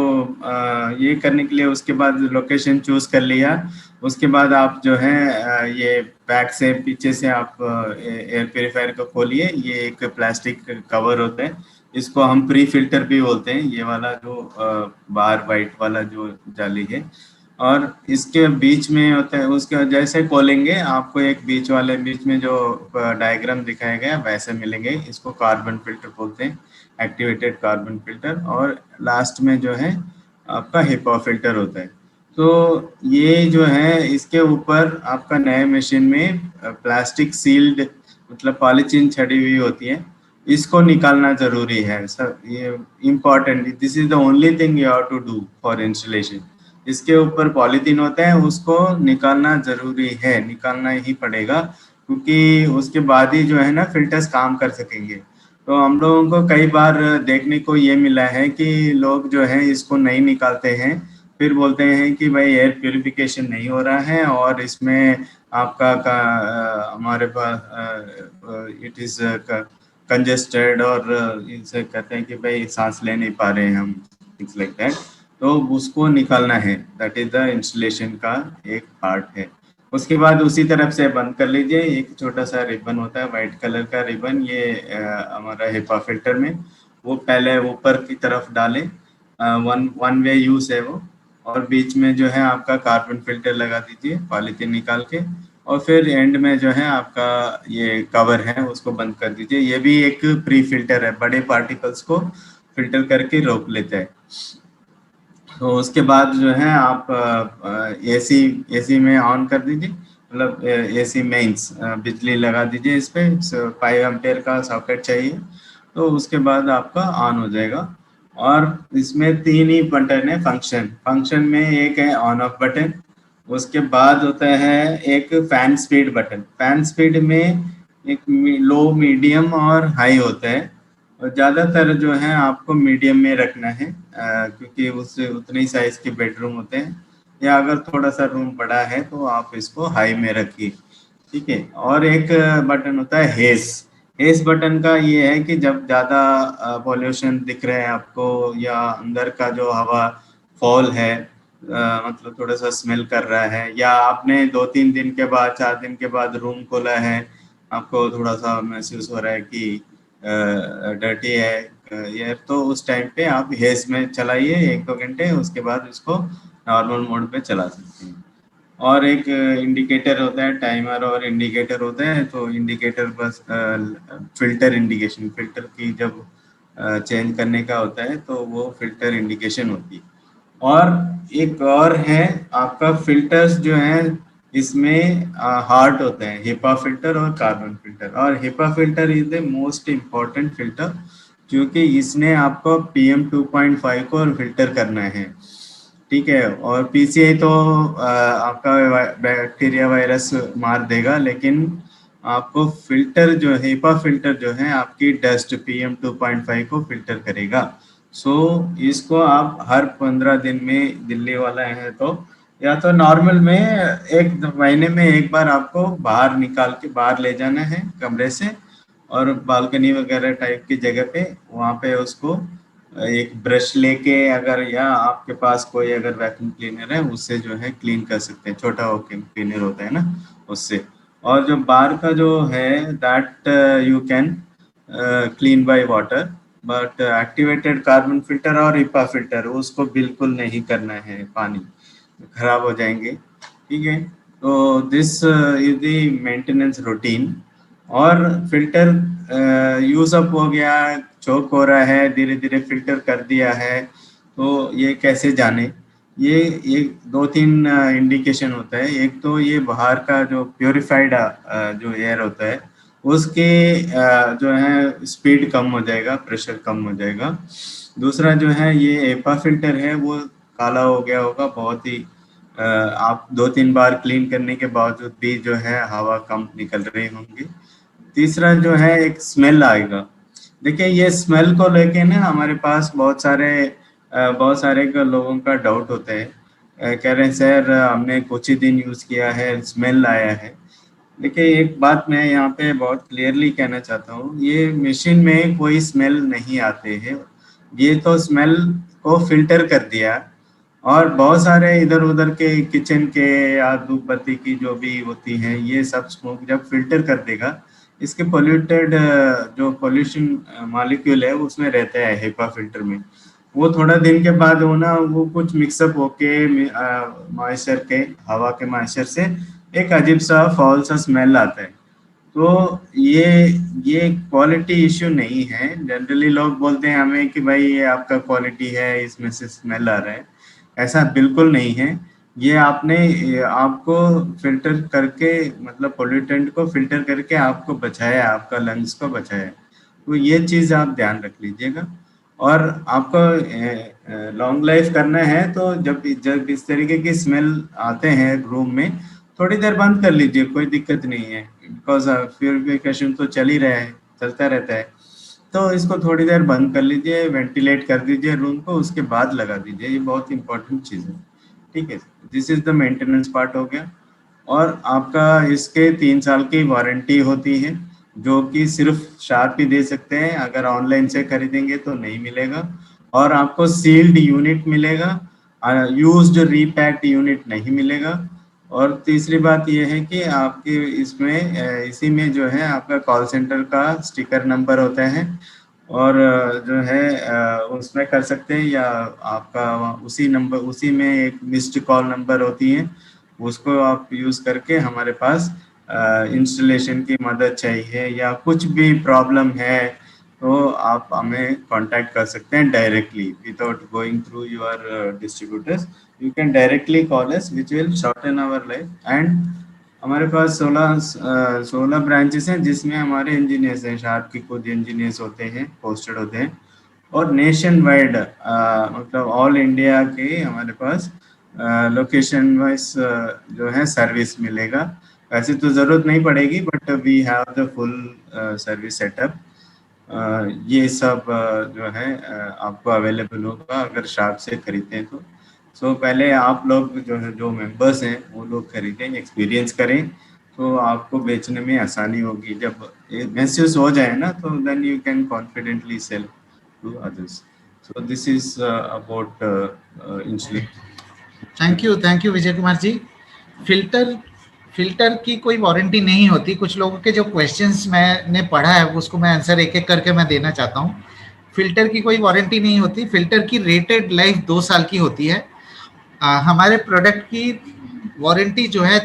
ये करने के लिए उसके बाद लोकेशन चूज कर लिया, उसके बाद आप जो है ये बैक से पीछे से आप एयर प्योरीफायर को खोलिए। ये एक प्लास्टिक कवर होता है, इसको हम प्री फिल्टर भी बोलते हैं, ये वाला जो बाहर वाइट वाला जो जाली है। और इसके बीच में होता है, उसके जैसे खोलेंगे आपको एक बीच वाले बीच में जो डायग्राम दिखाया गया वैसे मिलेंगे। इसको कार्बन फिल्टर बोलते हैं, एक्टिवेटेड कार्बन फिल्टर। और लास्ट में जो है आपका हिपा फिल्टर होता है। तो ये जो है इसके ऊपर आपका नए मशीन में प्लास्टिक सील्ड, मतलब पॉलीथीन छड़ी हुई होती है, इसको निकालना जरूरी है सर। ये important, this is the only thing you have to do for installation. इसके ऊपर पॉलीथीन होता है, उसको निकालना जरूरी है, निकालना ही पड़ेगा, क्योंकि उसके बाद ही जो है ना फिल्टर्स काम कर सकेंगे। तो हम लोगों को कई बार देखने को ये मिला है कि लोग जो है इसको नहीं निकालते हैं, फिर बोलते हैं कि भाई एयर प्यूरिफिकेशन नहीं हो रहा है और इसमें आपका हमारे पास इट इज कंजेस्टेड, और इनसे कहते हैं कि भाई सांस ले नहीं पा रहे हैं हम, थिंग्स लाइक दैट। तो उसको निकालना है, दैट इज द इंस्टॉलेशन का एक पार्ट है। उसके बाद उसी तरफ से बंद कर लीजिए। एक छोटा सा रिबन होता है व्हाइट कलर का रिबन, ये हमारा हिपा फिल्टर में, वो पहले ऊपर की तरफ डालें। वन वे यूज है वो। और बीच में जो है आपका कार्बन फिल्टर लगा दीजिए पॉलीथीन निकाल के। और फिर एंड में जो है आपका ये कवर है उसको बंद कर दीजिए। ये भी एक प्री फिल्टर है, बड़े पार्टिकल्स को फिल्टर करके रोक लेता है। तो उसके बाद जो है आप एसी एसी में ऑन कर दीजिए, मतलब एसी मेंस बिजली लगा दीजिए इस पे। 5 एम्पेयर का सॉकेट चाहिए, तो उसके बाद आपका ऑन हो जाएगा। और इसमें 3 ही बटन है फंक्शन। फंक्शन में एक है ऑन ऑफ बटन, उसके बाद होता है एक fan speed button. Fan speed में एक लो, मीडियम और हाई होता है, और ज़्यादातर जो है आपको मीडियम में रखना है, क्योंकि उससे उतने ही साइज के बेडरूम होते हैं। या अगर थोड़ा सा रूम बड़ा है तो आप इसको हाई में रखिए, ठीक है। और एक बटन होता है हेस। हेस बटन का ये है कि जब ज़्यादा पॉल्यूशन दिख रहा है आपको, या अंदर का जो हवा फॉल है, मतलब थोड़ा सा स्मेल कर रहा है, या आपने 2-3 दिन के बाद, 4 दिन के बाद रूम खोला है, आपको थोड़ा सा महसूस हो रहा है कि डर्टी है एयर, तो उस टाइम पे आप हेज में चलाइए 1-2 घंटे, उसके बाद इसको नॉर्मल मोड पे चला सकते हैं। और एक इंडिकेटर होता है, टाइमर और इंडिकेटर होता है। तो इंडिकेटर बस फिल्टर इंडिकेशन, फिल्टर की जब चेंज करने का होता है तो वो फिल्टर इंडिकेशन होती है। और एक और है आपका फिल्टर्स जो है, इसमें हार्ट होते हैं, HEPA फिल्टर और कार्बन फिल्टर। और HEPA filter is the most important filter, क्योंकि इसने आपको PM 2.5 को फिल्टर करना है, ठीक है। और PCI तो आपका बैक्टीरिया वायरस मार देगा, लेकिन आपको फिल्टर जो है, HEPA फिल्टर जो है आपकी डस्ट PM 2.5 को फिल्टर करेगा। सो इसको आप हर 15 दिन में, दिल्ली वाला है तो, या तो नॉर्मल में एक महीने में एक बार आपको बाहर निकाल के बाहर ले जाना है कमरे से, और बालकनी वगैरह टाइप की जगह पे, वहाँ पे उसको एक ब्रश लेके, अगर या आपके पास कोई अगर वैक्यूम क्लीनर है उससे जो है क्लीन कर सकते हैं, छोटा वैक्यूम क्लीनर होता है ना उससे। और जो बाहर का जो है that you can clean by water, but activated carbon filter और HEPA फिल्टर उसको बिल्कुल नहीं करना है, पानी खराब हो जाएंगे, ठीक है। तो this is the maintenance routine. और फिल्टर यूज अप हो गया, चोक हो रहा है, धीरे धीरे फिल्टर कर दिया है, तो ये कैसे जाने? ये दो तीन इंडिकेशन होता है। एक तो ये बाहर का जो प्योरीफाइड जो एयर होता है उसके जो है स्पीड कम हो जाएगा, प्रेशर कम हो जाएगा। दूसरा जो है ये HEPA फिल्टर है वो काला हो गया होगा बहुत ही, आप 2-3 बार क्लीन करने के बावजूद भी जो है हवा कम निकल रही होंगी। तीसरा जो है एक स्मेल आएगा। देखिए ये स्मेल को लेके ना हमारे पास बहुत सारे लोगों का डाउट होता है, कह रहे हैं सर हमने कुछ ही दिन यूज किया है, स्मेल आया है। देखिए एक बात मैं यहाँ पे बहुत क्लियरली कहना चाहता हूँ, ये मशीन में कोई स्मेल नहीं आते हैं, ये तो स्मेल को फिल्टर कर दिया। और बहुत सारे इधर उधर के किचन के या धूप बत्ती की जो भी होती हैं, ये सब स्मोक जब फिल्टर कर देगा, इसके पोल्यूटेड जो पोल्यूशन मॉलिक्यूल है उसमें रहता है HEPA फिल्टर में, वो थोड़ा दिन के बाद हो ना, वो कुछ मिक्सअप होके मॉइस्चर के, हवा के मॉइस्चर से एक अजीब सा फॉल सा स्मेल आता है। तो ये क्वालिटी इश्यू नहीं है। जनरली लोग बोलते हैं हमें कि भाई ये आपका क्वालिटी है, इसमें से स्मेल आ रहा है, ऐसा बिल्कुल नहीं है। ये आपको फिल्टर करके, मतलब पोल्यूटेंट को फिल्टर करके आपको बचाया, आपका लंग्स को बचाया। तो ये चीज़ आप ध्यान रख लीजिएगा। और आपको लॉन्ग लाइफ करना है तो जब जब इस तरीके की स्मेल आते हैं रूम में, थोड़ी देर बंद कर लीजिए, कोई दिक्कत नहीं है, बिकॉज प्योरिफिकेशन तो चल ही रहा है, चलता रहता है। तो इसको थोड़ी देर बंद कर लीजिए, वेंटिलेट कर दीजिए रूम को, उसके बाद लगा दीजिए, ये बहुत इंपॉर्टेंट चीज़ है, ठीक है। This is the maintenance part हो गया। और आपका इसके 3 साल की वारंटी होती है, जो कि सिर्फ शार्प ही दे सकते हैं, अगर ऑनलाइन से खरीदेंगे तो नहीं मिलेगा। और आपको सील्ड यूनिट मिलेगा, यूज्ड रीपैक्ड यूनिट नहीं मिलेगा। और तीसरी बात यह है कि आपके इसमें इसी में जो है आपका कॉल सेंटर का स्टिकर नंबर होता है, और जो है उसमें कर सकते हैं, या आपका उसी नंबर, उसी में एक मिस्ड कॉल नंबर होती है, उसको आप यूज करके हमारे पास इंस्टॉलेशन की मदद चाहिए या कुछ भी प्रॉब्लम है तो आप हमें कांटेक्ट कर सकते हैं directly, without going through your distributors. You can directly call us, which will shorten our life. And हमारे पास 16 ब्रांचेस हैं, जिसमें हमारे इंजीनियर्स हैं, शार्प की खुद इंजीनियर्स होते हैं, पोस्टेड होते हैं। और नेशन वाइड मतलब ऑल इंडिया के हमारे पास लोकेशन वाइज जो है सर्विस मिलेगा। वैसे तो ज़रूरत नहीं पड़ेगी, but we have the full service setup. ये सब जो है आपको अवेलेबल होगा अगर शार्प से खरीदते हैं तो। सो पहले आप लोग जो है, जो मेंबर्स हैं, वो लोग खरीदें, एक्सपीरियंस करें, तो आपको बेचने में आसानी होगी। जब महसूस हो जाए ना, तो then you can confidently sell to others. So this is about installation. Thank you Vijay Kumar ji. Filter की कोई वारंटी नहीं होती। कुछ लोगों के जो क्वेश्चंस मैंने पढ़ा है उसको मैं आंसर एक एक करके मैं देना चाहता हूँ। फिल्टर की कोई वारंटी नहीं होती। फिल्टर की रेटेड लाइफ 2 साल की होती है। हमारे प्रोडक्ट की वारंटी जो है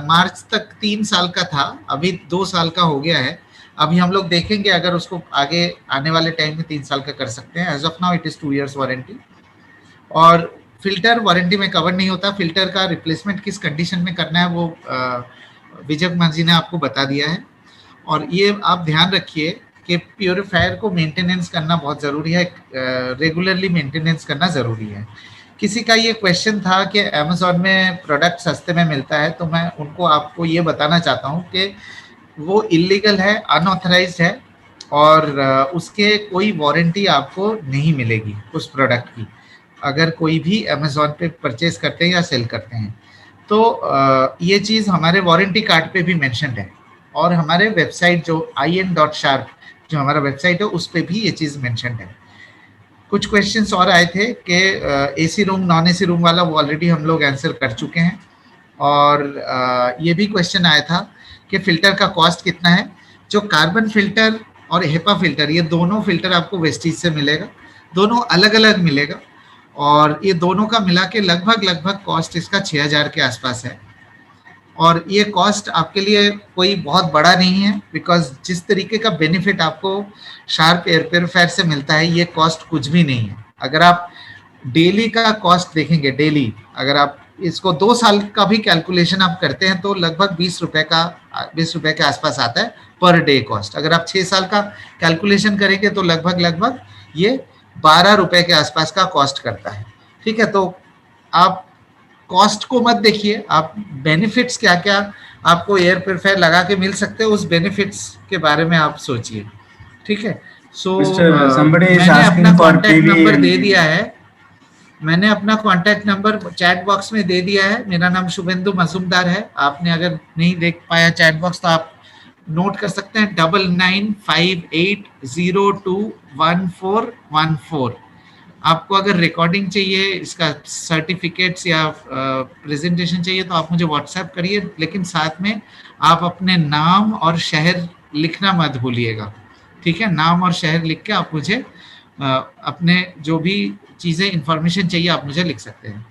मार्च तक 3 साल का था, अभी 2 साल का हो गया है। अभी हम लोग देखेंगे अगर उसको आगे आने वाले टाइम में 3 साल का कर सकते हैं। As of now it is 2 years warranty. और फिल्टर वारंटी में कवर नहीं होता। फिल्टर का रिप्लेसमेंट किस कंडीशन में करना है वो विजय कुमार जी ने आपको बता दिया है। और ये आप ध्यान रखिए कि प्योरीफायर को मेंटेनेंस करना बहुत ज़रूरी है, रेगुलरली मेंटेनेंस करना ज़रूरी है। किसी का ये क्वेश्चन था कि अमेजोन में प्रोडक्ट सस्ते में मिलता है, तो मैं उनको आपको ये बताना चाहता हूँ कि वो इलीगल है, अनऑथराइज्ड है, और उसके कोई वारंटी आपको नहीं मिलेगी उस प्रोडक्ट की, अगर कोई भी अमेजोन पे परचेज करते हैं या सेल करते हैं। तो ये चीज़ हमारे वारंटी कार्ड पे भी मेंशन्ड है, और हमारे वेबसाइट जो in.sharp जो हमारा वेबसाइट है उस पर भी ये चीज़ मेंशन्ड है। कुछ क्वेश्चंस और आए थे कि AC room non AC room वाला, वो ऑलरेडी हम लोग आंसर कर चुके हैं। और ये भी क्वेश्चन आया था कि फिल्टर का कॉस्ट कितना है। जो कार्बन फिल्टर और हेपा फिल्टर, ये दोनों फिल्टर आपको वेस्टीज से मिलेगा, दोनों अलग अलग मिलेगा, और ये दोनों का मिला के लगभग कॉस्ट इसका 6,000 के आसपास है। और ये कॉस्ट आपके लिए कोई बहुत बड़ा नहीं है, बिकॉज जिस तरीके का बेनिफिट आपको शार्प एयर प्योरीफायर से मिलता है, ये कॉस्ट कुछ भी नहीं है। अगर आप डेली का कॉस्ट देखेंगे, डेली अगर आप इसको 2 साल का भी कैलकुलेशन आप करते हैं तो लगभग 20 रुपए के आसपास आता है पर डे कॉस्ट। अगर आप 6 साल का कैलकुलेशन करेंगे तो लगभग ये 12 रुपए के आसपास का कॉस्ट करता है। ठीक है, तो आप कॉस्ट को मत देखिए, आप बेनिफिट्स क्या क्या आपको एयर प्योरीफायर लगा के मिल सकते हैं, उस बेनिफिट्स के बारे में आप सोचिए। ठीक है, सो मैंने अपना कॉन्टैक्ट नंबर दे दिया है, मैंने अपना कॉन्टैक्ट नंबर चैट बॉक्स में दे दिया है। मेरा नाम शुभेंदु मजूमदार है। आपने अगर नहीं देख पाया चैट बॉक्स तो आप नोट कर सकते हैं 9958021414। आपको अगर रिकॉर्डिंग चाहिए, इसका सर्टिफिकेट्स या प्रेजेंटेशन चाहिए तो आप मुझे व्हाट्सएप करिए, लेकिन साथ में आप अपने नाम और शहर लिखना मत भूलिएगा। ठीक है, नाम और शहर लिख के आप मुझे अपने जो भी चीज़ें इंफॉर्मेशन चाहिए आप मुझे लिख सकते हैं।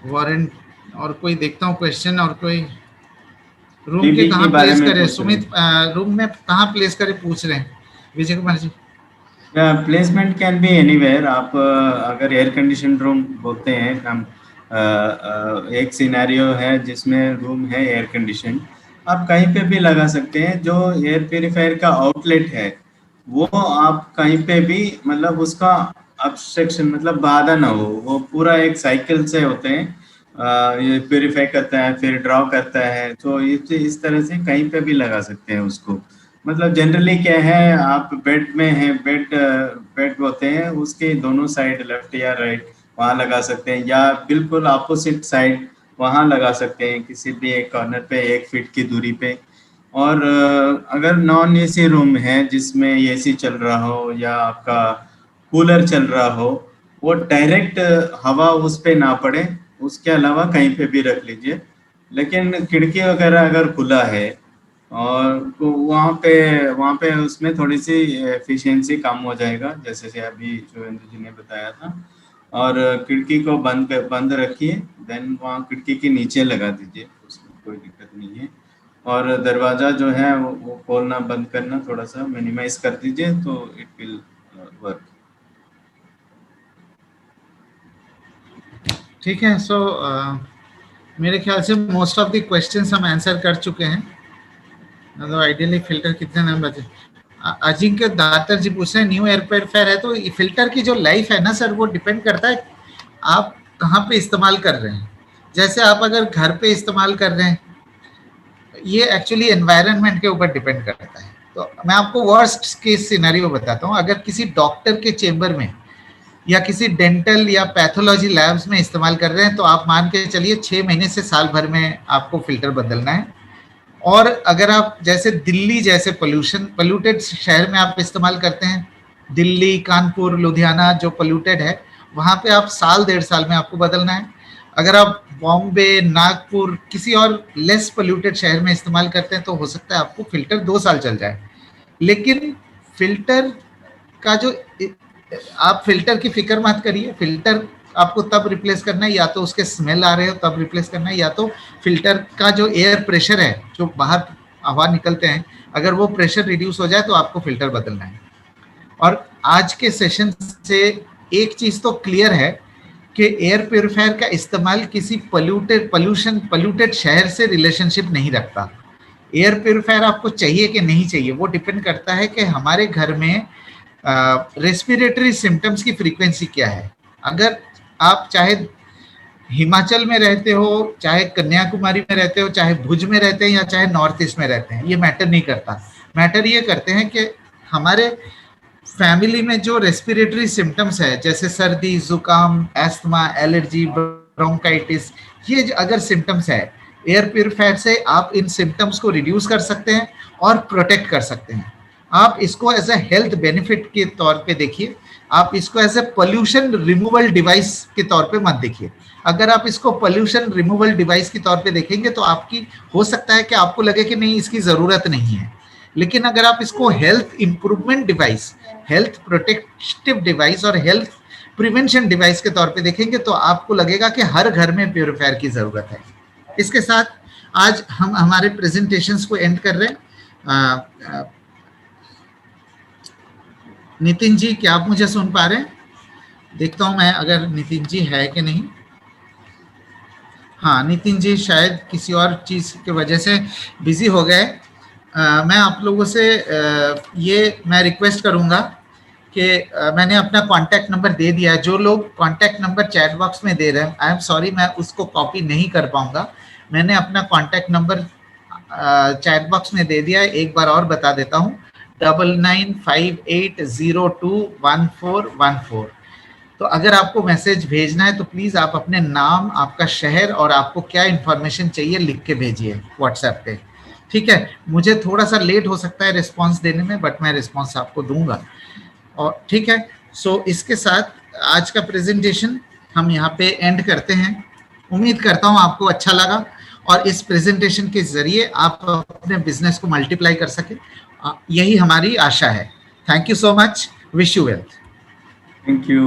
वारंट और कोई देखता हूँ क्वेश्चन, और कोई रूम के कहाँ प्लेस करें, सुमित रूम में कहाँ प्लेस करें पूछ रहे हैं Vijay Kumar ji. Placement can be anywhere. आप अगर एयर कंडीशन रूम बोलते हैं, हम एक सिनेरियो है जिसमें रूम है एयर कंडीशन, आप कहीं पे भी लगा सकते हैं। जो एयर प्योरीफायर का आउटलेट है वो आप कहीं पे भी, मतलब उसका ऑब्स्ट्रक्शन मतलब बाधा ना हो, वो पूरा एक साइकिल से होते हैं। ये प्योरीफाई करता है फिर ड्रॉ करता है, तो इस तरह से कहीं पे भी लगा सकते हैं उसको। मतलब जनरली क्या है, आप बेड में हैं, बेड होते हैं उसके दोनों साइड लेफ्ट या राइट वहाँ लगा सकते हैं, या बिल्कुल अपोजिट साइड वहाँ लगा सकते हैं, किसी भी एक कॉर्नर पे 1 फीट की दूरी पे। और अगर नॉन एसी रूम है जिसमें एसी चल रहा हो या आपका कूलर चल रहा हो, वो डायरेक्ट हवा उस पे ना पड़े, उसके अलावा कहीं पे भी रख लीजिए। लेकिन खिड़की वगैरह अगर खुला है और तो वहाँ पे उसमें थोड़ी सी एफिशिएंसी कम हो जाएगा, जैसे कि अभी शुभेंदु जी ने बताया था। और खिड़की को बंद रखिए, देन वहाँ खिड़की के नीचे लगा दीजिए, उसमें कोई दिक्कत नहीं है। और दरवाज़ा जो है वो खोलना बंद करना थोड़ा सा मिनिमाइज कर दीजिए, तो इट विल वर्क। ठीक है, सो मेरे ख्याल से मोस्ट ऑफ द क्वेश्चंस हम आंसर कर चुके हैं। मतलब आइडियली फिल्टर कितने नंबर बचे। अजिंक्य दातर जी पूछ रहे हैं न्यू एयर प्योरीफायर है तो फिल्टर की जो लाइफ है ना सर, वो डिपेंड करता है आप कहाँ पे इस्तेमाल कर रहे हैं। जैसे आप अगर घर पे इस्तेमाल कर रहे हैं, ये एक्चुअली एनवायरनमेंट के ऊपर डिपेंड करता है। तो मैं आपको वर्स्ट केस सिनेरियो बताता हूँ। अगर किसी डॉक्टर के चेम्बर में या किसी डेंटल या पैथोलॉजी लैब्स में इस्तेमाल कर रहे हैं, तो आप मान के चलिए 6 महीने से साल भर में आपको फिल्टर बदलना है। और अगर आप जैसे दिल्ली जैसे पोल्यूटेड शहर में आप इस्तेमाल करते हैं, दिल्ली, कानपुर, लुधियाना जो पोल्यूटेड है, वहाँ पे आप साल 1.5 साल में आपको बदलना है। अगर आप बॉम्बे, नागपुर, किसी और लेस पोल्यूटेड शहर में इस्तेमाल करते हैं तो हो सकता है आपको फिल्टर 2 साल चल जाए। लेकिन फिल्टर का जो आप फिल्टर की फिक्र मत करिए, फिल्टर आपको तब रिप्लेस करना है या तो उसके स्मेल आ रहे हो तब रिप्लेस करना है, या तो फिल्टर का जो एयर प्रेशर है, जो बाहर हवा निकलते हैं, अगर वो प्रेशर रिड्यूस हो जाए तो आपको फिल्टर बदलना है। और आज के सेशन से एक चीज तो क्लियर है कि एयर प्योरीफायर का इस्तेमाल किसी पोल्यूटेड शहर से रिलेशनशिप नहीं रखता। एयर प्योरीफायर आपको चाहिए कि नहीं चाहिए वो डिपेंड करता है कि हमारे घर में रेस्पिरेटरी सिम्टम्स की फ्रीक्वेंसी क्या है। अगर आप चाहे हिमाचल में रहते हो, चाहे कन्याकुमारी में रहते हो, चाहे भुज में रहते हैं या चाहे नॉर्थ ईस्ट में रहते हैं, ये मैटर नहीं करता। मैटर ये करते हैं कि हमारे फैमिली में जो रेस्पिरेटरी सिम्टम्स है, जैसे सर्दी, जुकाम, एस्थमा, एलर्जी, ब्रोंकाइटिस, ये अगर सिम्टम्स है, एयर प्योरीफायर से आप इन सिम्टम्स को रिड्यूस कर सकते हैं और प्रोटेक्ट कर सकते हैं। आप इसको एज ए हेल्थ बेनिफिट के तौर पे देखिए, आप इसको as a pollution removal device के तौर पे मत देखिए। अगर आप इसको पोल्यूशन रिमूवल डिवाइस के तौर पे देखेंगे तो आपकी हो सकता है कि आपको लगे कि नहीं इसकी जरूरत नहीं है, लेकिन अगर आप इसको health improvement device, health protective device और हेल्थ प्रिवेंशन डिवाइस के तौर पे देखेंगे तो आपको लगेगा कि हर घर में प्योरीफायर की जरूरत है। इसके साथ आज हम हमारे प्रेजेंटेशंस को एंड कर रहे हैं। नितिन जी, क्या आप मुझे सुन पा रहे हैं? देखता हूं मैं अगर नितिन जी है कि नहीं। हाँ, नितिन जी शायद किसी और चीज की वजह से बिजी हो गए। मैं आप लोगों से ये मैं रिक्वेस्ट करूंगा कि मैंने अपना कॉन्टैक्ट नंबर दे दिया है। जो लोग कॉन्टैक्ट नंबर चैट बॉक्स में दे रहे हैं, आई एम सॉरी, मैं उसको कॉपी नहीं कर पाऊंगा। मैंने अपना कॉन्टैक्ट नंबर चैट बॉक्स में दे दिया है, एक बार और बता देता हूँ, 9958021414। तो अगर आपको मैसेज भेजना है तो प्लीज आप अपने नाम, आपका शहर और आपको क्या इंफॉर्मेशन चाहिए लिख के भेजिए व्हाट्सएप पे, ठीक है? मुझे थोड़ा सा लेट हो सकता है रिस्पांस देने में, बट मैं रिस्पांस आपको दूंगा। और ठीक है, सो इसके साथ आज का प्रेजेंटेशन हम यहाँ पे एंड करते हैं। उम्मीद करता हूँ आपको अच्छा लगा और इस प्रेजेंटेशन के जरिए आप अपने बिजनेस को मल्टीप्लाई कर सके, यही हमारी आशा है। Thank you so much, wish you well. Thank you.